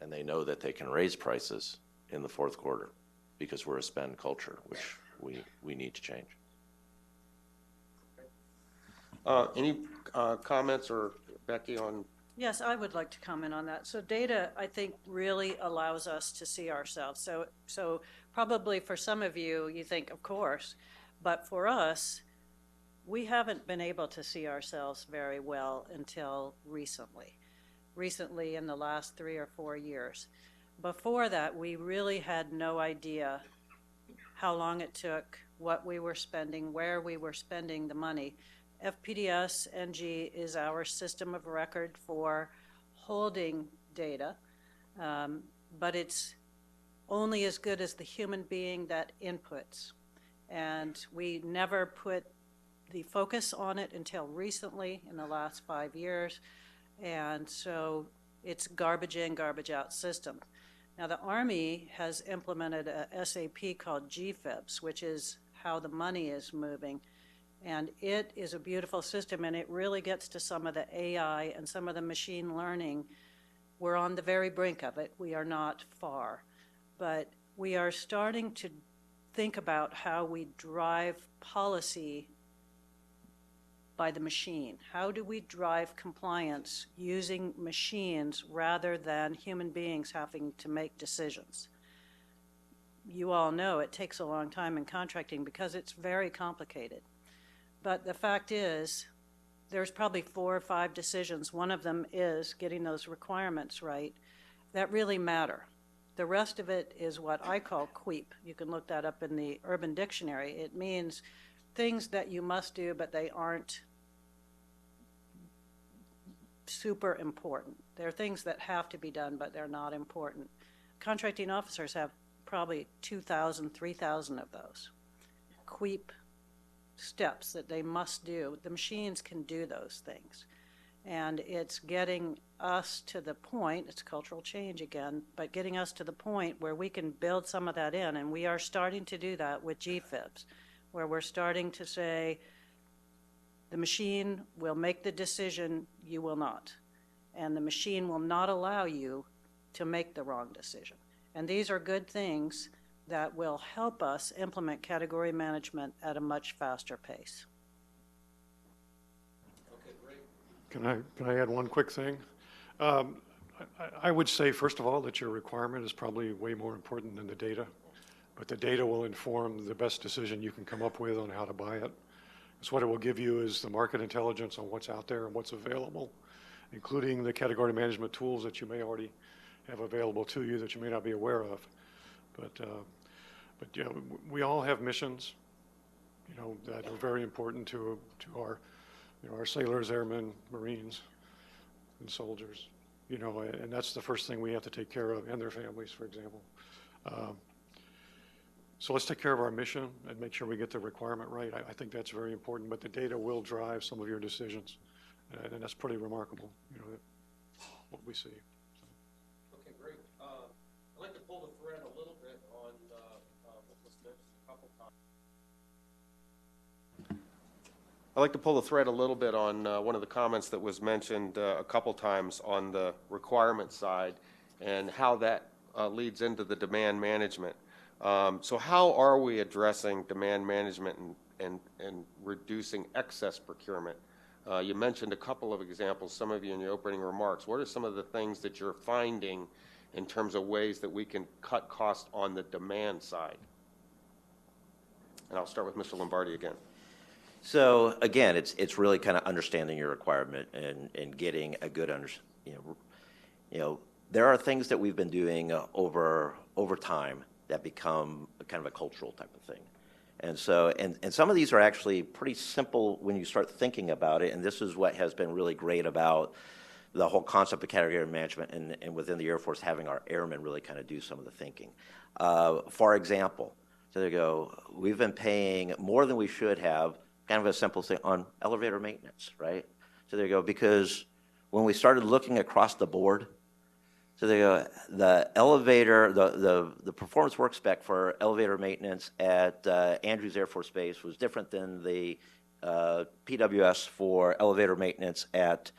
and they know that they can raise prices in the fourth quarter because we're a spend culture, which we need to change. Any comments, or Becky, on? Yes, I would like to comment on that. So data, I think, really allows us to see ourselves. So probably for some of you, you think, of course, but for us, we haven't been able to see ourselves very well until recently in the last 3 or 4 years. Before that, we really had no idea how long it took, what we were spending, where we were spending the money. FPDS NG is our system of record for holding data, but it's only as good as the human being that inputs. And we never put the focus on it until recently, in the last 5 years. And so it's garbage in, garbage out system. Now the Army has implemented a SAP called Fibs, which is how the money is moving. And it is a beautiful system, and it really gets to some of the AI and some of the machine learning. We're on the very brink of it. We are not far. But we are starting to think about how we drive policy by the machine. How do we drive compliance using machines rather than human beings having to make decisions? You all know it takes a long time in contracting because it's very complicated. But the fact is, there's probably 4 or 5 decisions. One of them is getting those requirements right that really matter. The rest of it is what I call Kweep. You can look that up in the Urban Dictionary. It means things that you must do, but they aren't super important. They're things that have to be done, but they're not important. Contracting officers have probably 2,000, 3,000 of those Kweep steps that they must do. The machines can do those things. And it's getting us to the point, it's cultural change again, but getting us to the point where we can build some of that in. And we are starting to do that with GFibs, where we're starting to say, the machine will make the decision, you will not. And the machine will not allow you to make the wrong decision. And these are good things that will help us implement category management at a much faster pace. Can I add one quick thing? I would say, first of all, that your requirement is probably way more important than the data, but the data will inform the best decision you can come up with on how to buy it. Because what it will give you is the market intelligence on what's out there and what's available, including the category management tools that you may already have available to you that you may not be aware of. But yeah, we all have missions, that are very important to our, our sailors, airmen, Marines, and soldiers, and that's the first thing we have to take care of, and their families, for example. So let's take care of our mission and make sure we get the requirement right. I think that's very important, but the data will drive some of your decisions, and that's pretty remarkable, what we see. Okay, great. I'd like to pull the thread a little bit on what was mentioned a couple times. I'd like to pull the thread a little bit on one of the comments that was mentioned a couple times on the requirement side and how that leads into the demand management. So how are we addressing demand management and reducing excess procurement? You mentioned a couple of examples, some of you in your opening remarks. What are some of the things that you're finding in terms of ways that we can cut costs on the demand side? And I'll start with Mr. Lombardi again. So again, it's really kind of understanding your requirement and getting a good there are things that we've been doing over time that become kind of a cultural type of thing. And so, and some of these are actually pretty simple when you start thinking about it, and this is what has been really great about the whole concept of category management and within the Air Force having our airmen really kind of do some of the thinking. For example, so there you go, we've been paying more than we should have, kind of a simple thing on elevator maintenance, right? So there you go, because when we started looking across the board, so the elevator, the performance work spec for elevator maintenance at Andrews Air Force Base was different than the PWS for elevator maintenance at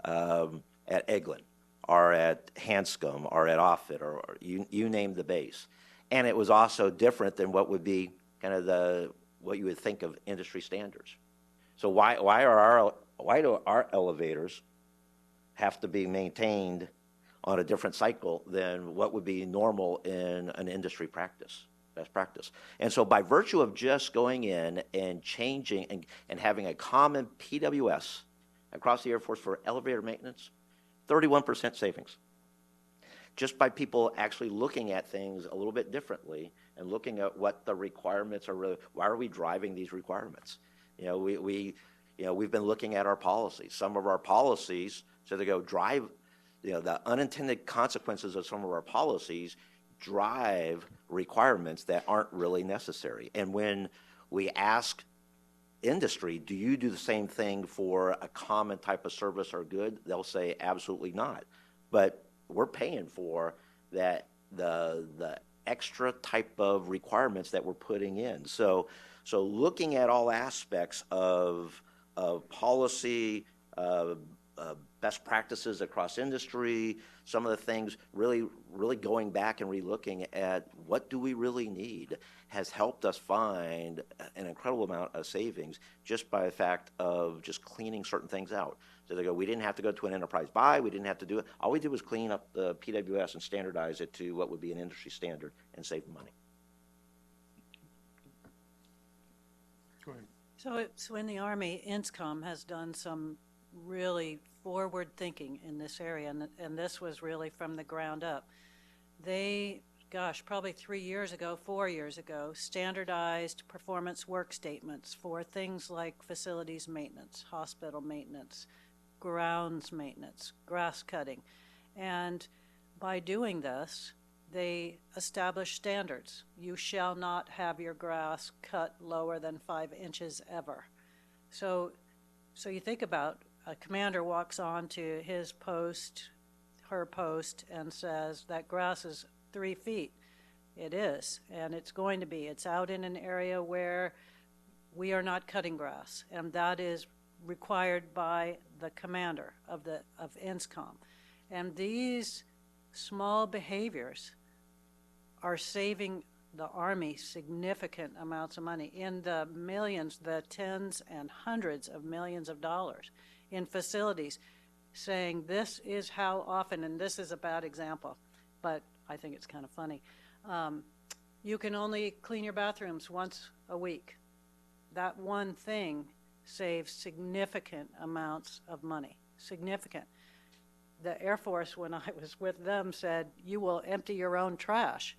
Eglin, or at Hanscom, or at Offutt, or you name the base. And it was also different than what would be kind of what you would think of industry standards. So why do our elevators have to be maintained on a different cycle than what would be normal in an industry practice, best practice? And so by virtue of just going in and changing and having a common PWS across the Air Force for elevator maintenance, 31% savings. Just by people actually looking at things a little bit differently and looking at what the requirements are really, why are we driving these requirements? We've been looking at our policies. Some of our policies, so they go drive, the unintended consequences of some of our policies drive requirements that aren't really necessary. And when we ask industry, do you do the same thing for a common type of service or good? They'll say absolutely not. But we're paying for that, the extra type of requirements that we're putting in. So looking at all aspects of policy, best practices across industry, some of the things really going back and relooking at what do we really need has helped us find an incredible amount of savings just by the fact of just cleaning certain things out. So they go, we didn't have to go to an enterprise buy, we didn't have to do it. All we did was clean up the PWS and standardize it to what would be an industry standard and save money. Go ahead. So in the Army, INSCOM has done some really forward thinking in this area, and this was really from the ground up. They, gosh, probably 3 years ago, 4 years ago, standardized performance work statements for things like facilities maintenance, hospital maintenance, grounds maintenance, grass cutting. And by doing this, they establish standards. You shall not have your grass cut lower than 5 inches ever. So you think about a commander walks on to his post, her post, and says, that grass is 3 feet. It is, and it's going to be. It's out in an area where we are not cutting grass, and that is required by the commander of INSCOM. And these small behaviors are saving the Army significant amounts of money, in the millions, the tens and hundreds of millions of dollars in facilities, saying this is how often, and this is a bad example, but I think it's kind of funny. You can only clean your bathrooms once a week. That one thing saves significant amounts of money, significant. The Air Force, when I was with them, said, you will empty your own trash.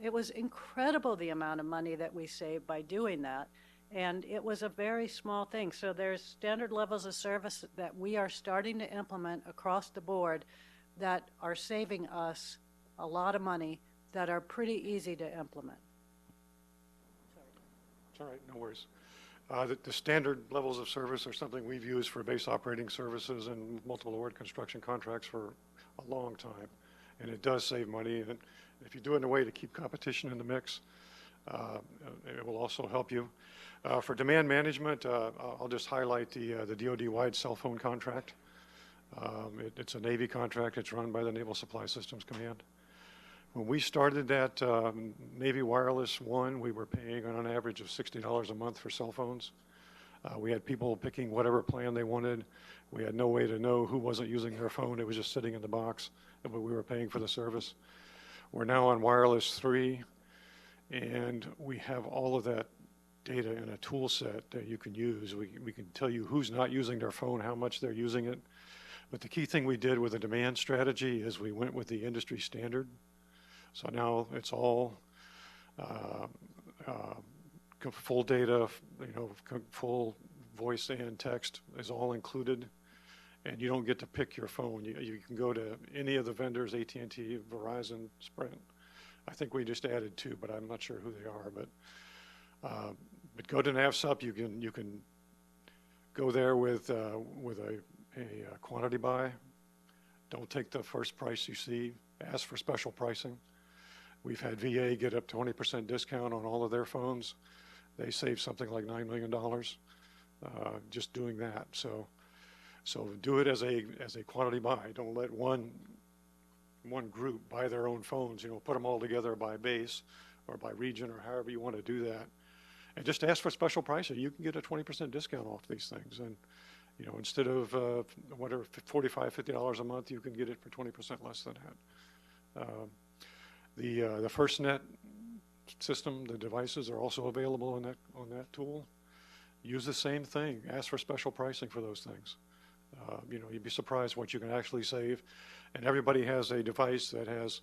It was incredible the amount of money that we saved by doing that, and it was a very small thing. So there's standard levels of service that we are starting to implement across the board that are saving us a lot of money, that are pretty easy to implement. It's all right, no worries. The standard levels of service are something we've used for base operating services and multiple award construction contracts for a long time. And it does save money. And if you do it in a way to keep competition in the mix, it will also help you. For demand management, I'll just highlight the DoD-wide cell phone contract. It's a Navy contract. It's run by the Naval Supply Systems Command. When we started that Navy Wireless One, we were paying on an average of $60 a month for cell phones. We had people picking whatever plan they wanted. We had no way to know who wasn't using their phone. It was just sitting in the box, but we were paying for the service. We're now on Wireless 3, and we have all of that data in a tool set that you can use. We can tell you who's not using their phone, how much they're using it. But the key thing we did with the demand strategy is we went with the industry standard. So now it's all full data, full voice and text is all included, and you don't get to pick your phone. You can go to any of the vendors, AT&T, Verizon, Sprint. I think we just added 2, but I'm not sure who they are. But go to NavSup. You can go there with a quantity buy. Don't take the first price you see. Ask for special pricing. We've had VA get up to 20% discount on all of their phones. They save something like $9 million just doing that. So do it as a quantity buy. Don't let one group buy their own phones. Put them all together by base or by region or however you want to do that. And just ask for special pricing. You can get a 20% discount off these things. And instead of $45, $50 a month, you can get it for 20% less than that. The FirstNet system, the devices are also available on that tool. Use the same thing. Ask for special pricing for those things. You'd be surprised what you can actually save. And everybody has a device that has,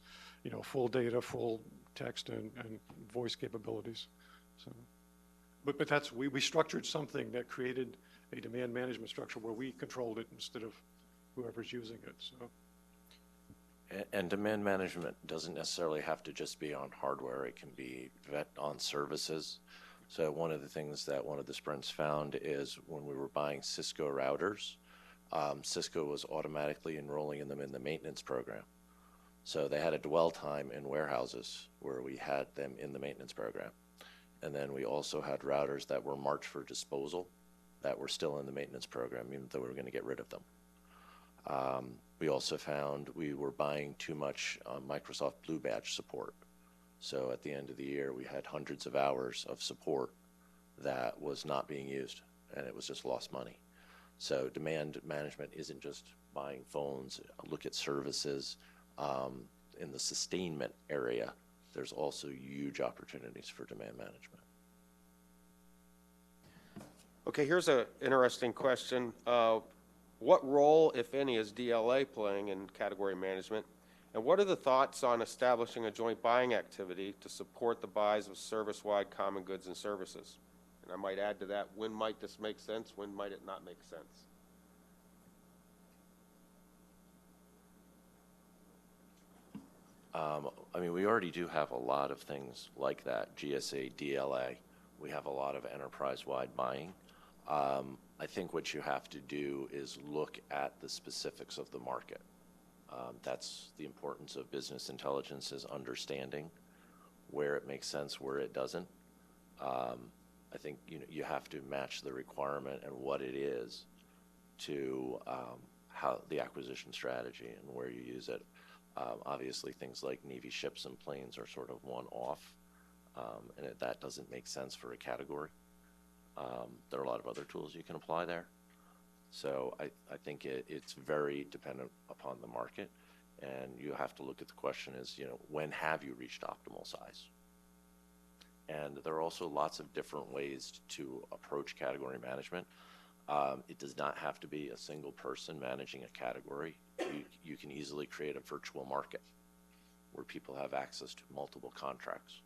full data, full text, and voice capabilities. So, but that's we structured something that created a demand management structure where we controlled it instead of whoever's using it. So. And demand management doesn't necessarily have to just be on hardware. It can be on services. So one of the things that one of the sprints found is when we were buying Cisco routers, Cisco was automatically enrolling in them in the maintenance program. So they had a dwell time in warehouses where we had them in the maintenance program. And then we also had routers that were marked for disposal that were still in the maintenance program, even though we were going to get rid of them. We also found we were buying too much Microsoft Blue Badge support. So at the end of the year, we had hundreds of hours of support that was not being used, and it was just lost money. So demand management isn't just buying phones. Look at services. In the sustainment area, there's also huge opportunities for demand management. Okay, here's an interesting question. What role, if any, is DLA playing in category management? And what are the thoughts on establishing a joint buying activity to support the buys of service-wide common goods and services? And I might add to that, when might this make sense? When might it not make sense? I mean, we already do have a lot of things like that, GSA, DLA. We have a lot of enterprise-wide buying. I think what you have to do is look at the specifics of the market. That's the importance of business intelligence, is understanding where it makes sense, where it doesn't. I think you have to match the requirement and what it is to how the acquisition strategy and where you use it. Obviously, things like Navy ships and planes are sort of one-off, and that doesn't make sense for a category. There are a lot of other tools you can apply there. So I think it's very dependent upon the market, and you have to look at the question is, when have you reached optimal size? And there are also lots of different ways to approach category management. It does not have to be a single person managing a category. You can easily create a virtual market where people have access to multiple contracts.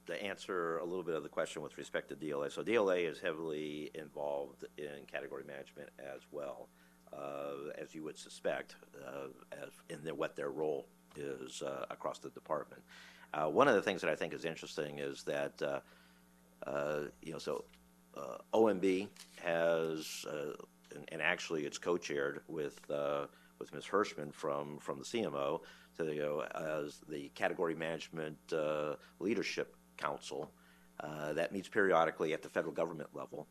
To answer a little bit of the question with respect to DLA, so DLA is heavily involved in category management as well, as you would suspect, as in what their role is across the department. One of the things that I think is interesting is that OMB has, and actually it's co-chaired with Ms. Hirschman from the CMO, as the Category Management Leadership Council that meets periodically at the federal government level.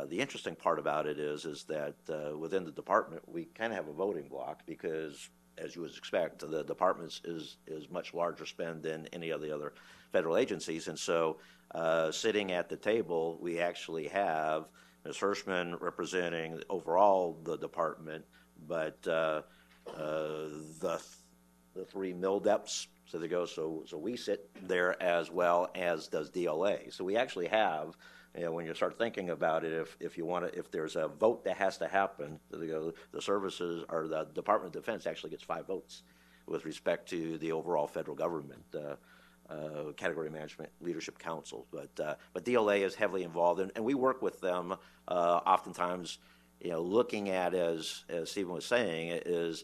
The interesting part about it is that within the department we kind of have a voting block because, as you would expect, the department is much larger spend than any of the other federal agencies, and so sitting at the table, we actually have Ms. Hirschman representing overall the department, but the three MILDEPs, so we sit there as well as does DLA. So we actually have, when you start thinking about it, if there's a vote that has to happen, the services or the Department of Defense actually gets 5 votes with respect to the overall federal government Category Management Leadership Council. But DLA is heavily involved, and we work with them oftentimes. Looking at, as Stephen was saying, is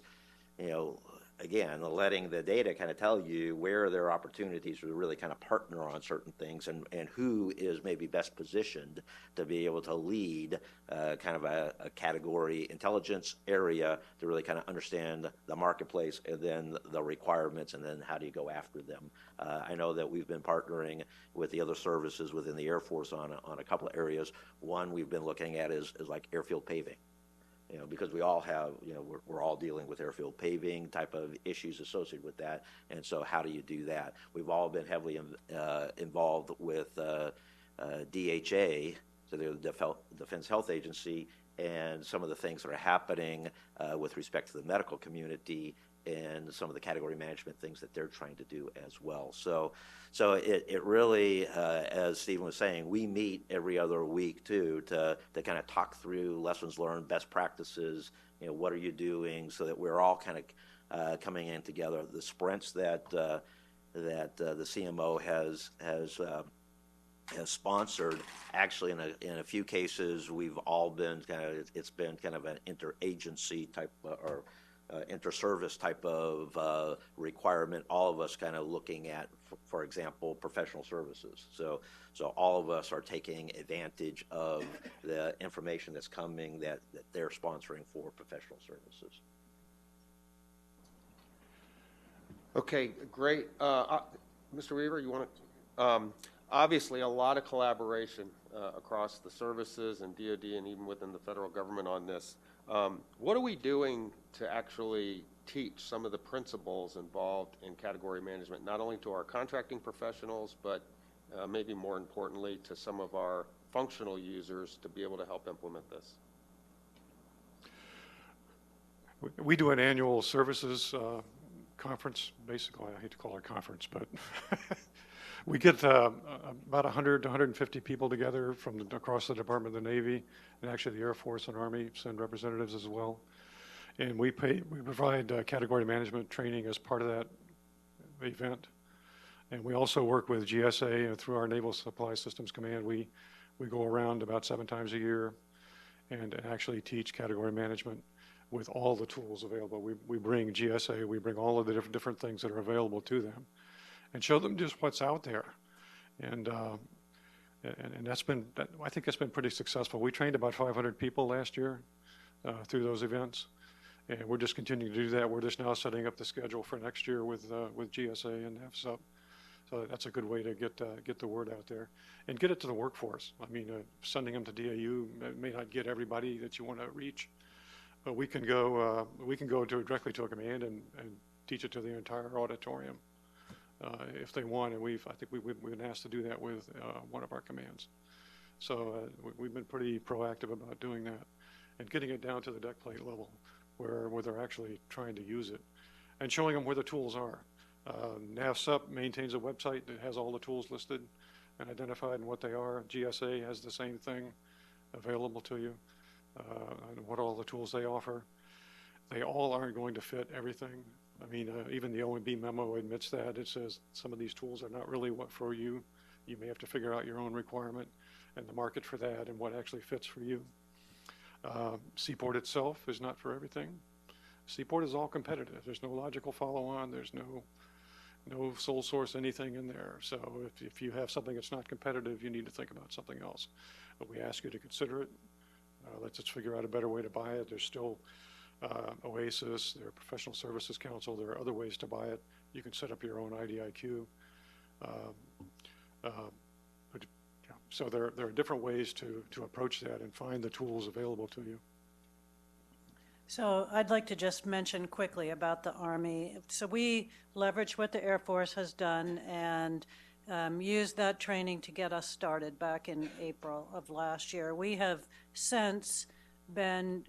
again, letting the data kind of tell you where there are opportunities to really kind of partner on certain things and who is maybe best positioned to be able to lead kind of a category intelligence area to really kind of understand the marketplace and then the requirements and then how do you go after them. I know that we've been partnering with the other services within the Air Force on a couple of areas. One we've been looking at is like airfield paving. Because we all have, we're all dealing with airfield paving type of issues associated with that, and so how do you do that? We've all been heavily involved with DHA, so the Defense Health Agency, and some of the things that are happening with respect to the medical community and some of the category management things that they're trying to do as well. So it really, as Stephen was saying, we meet every other week too to kind of talk through lessons learned, best practices. What are you doing, so that we're all kind of coming in together. The sprints that the CMO has sponsored. Actually, in a few cases, we've all been it's been kind of an interagency type or inter-service type of requirement, all of us kind of looking at, for example, professional services. So all of us are taking advantage of the information that's coming that they're sponsoring for professional services. Okay, great. Mr. Weaver, you want to? Obviously, a lot of collaboration across the services and DoD and even within the federal government on this. What are we doing to actually teach some of the principles involved in category management, not only to our contracting professionals, but maybe more importantly to some of our functional users to be able to help implement this? We do an annual services conference, basically. I hate to call it a conference, but We get about 100 to 150 people together from across the Department of the Navy, and actually the Air Force and Army send representatives as well. And we provide category management training as part of that event. And we also work with GSA and through our Naval Supply Systems Command. We go around about 7 times a year and actually teach category management with all the tools available. We bring GSA, we bring all of the different things that are available to them and show them just what's out there. And that's been, I think that's been pretty successful. We trained about 500 people last year through those events. And we're just continuing to do that. We're just now setting up the schedule for next year with GSA and FSUP. So that's a good way to get the word out there and get it to the workforce. I mean, sending them to DAU may not get everybody that you want to reach, but we can go directly to a command and teach it to the entire auditorium if they want. And I think we've been asked to do that with one of our commands. So we've been pretty proactive about doing that and getting it down to the deck plate level where they're actually trying to use it and showing them where the tools are. NAVSUP maintains a website that has all the tools listed and identified and what they are. GSA has the same thing available to you and what all the tools they offer. They all aren't going to fit everything. I mean, even the OMB memo admits that. It says some of these tools are not really what for you. You may have to figure out your own requirement and the market for that and what actually fits for you. Seaport itself is not for everything. Seaport is all competitive. There's no logical follow-on. There's no sole source anything in there. So if you have something that's not competitive, you need to think about something else. But we ask you to consider it. Let's just figure out a better way to buy it. There's still OASIS, there are Professional Services Council, there are other ways to buy it. You can set up your own IDIQ. So there are different ways to approach that and find the tools available to you. So I'd like to just mention quickly about the Army. So we leverage what the Air Force has done and use that training to get us started back in April of last year. We have since been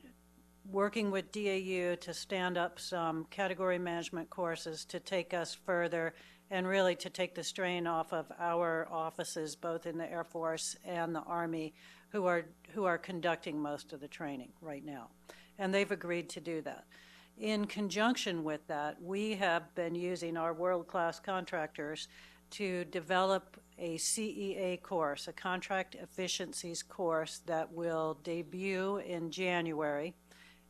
working with DAU to stand up some category management courses to take us further and really to take the strain off of our offices, both in the Air Force and the Army, who are conducting most of the training right now. And they've agreed to do that. In conjunction with that, we have been using our world-class contractors to develop a CEA course, a contract efficiencies course that will debut in January.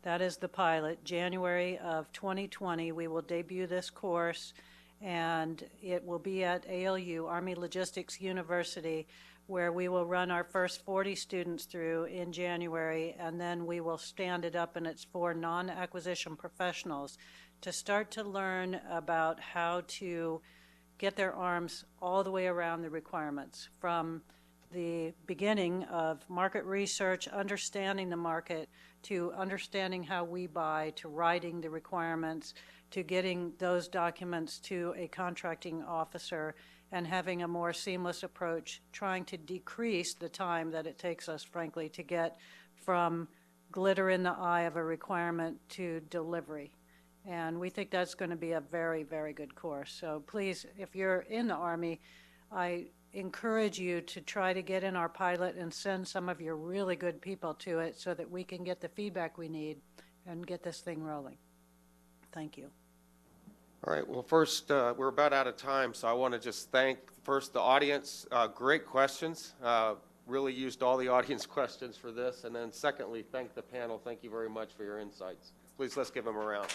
That is the pilot. January of 2020, we will debut this course, and it will be at ALU, Army Logistics University, where we will run our first 40 students through in January, and then we will stand it up, and it's for non-acquisition professionals to start to learn about how to get their arms all the way around the requirements, from the beginning of market research, understanding the market, to understanding how we buy, to writing the requirements, to getting those documents to a contracting officer, and having a more seamless approach, trying to decrease the time that it takes us, frankly, to get from glitter in the eye of a requirement to delivery. And we think that's going to be a very, very good course. So please, if you're in the Army, I encourage you to try to get in our pilot and send some of your really good people to it so that we can get the feedback we need and get this thing rolling. Thank you. All right, well, first, we're about out of time, so I want to just thank first the audience. Great questions. Really used all the audience questions for this. And then secondly, thank the panel. Thank you very much for your insights. Please, let's give them a round.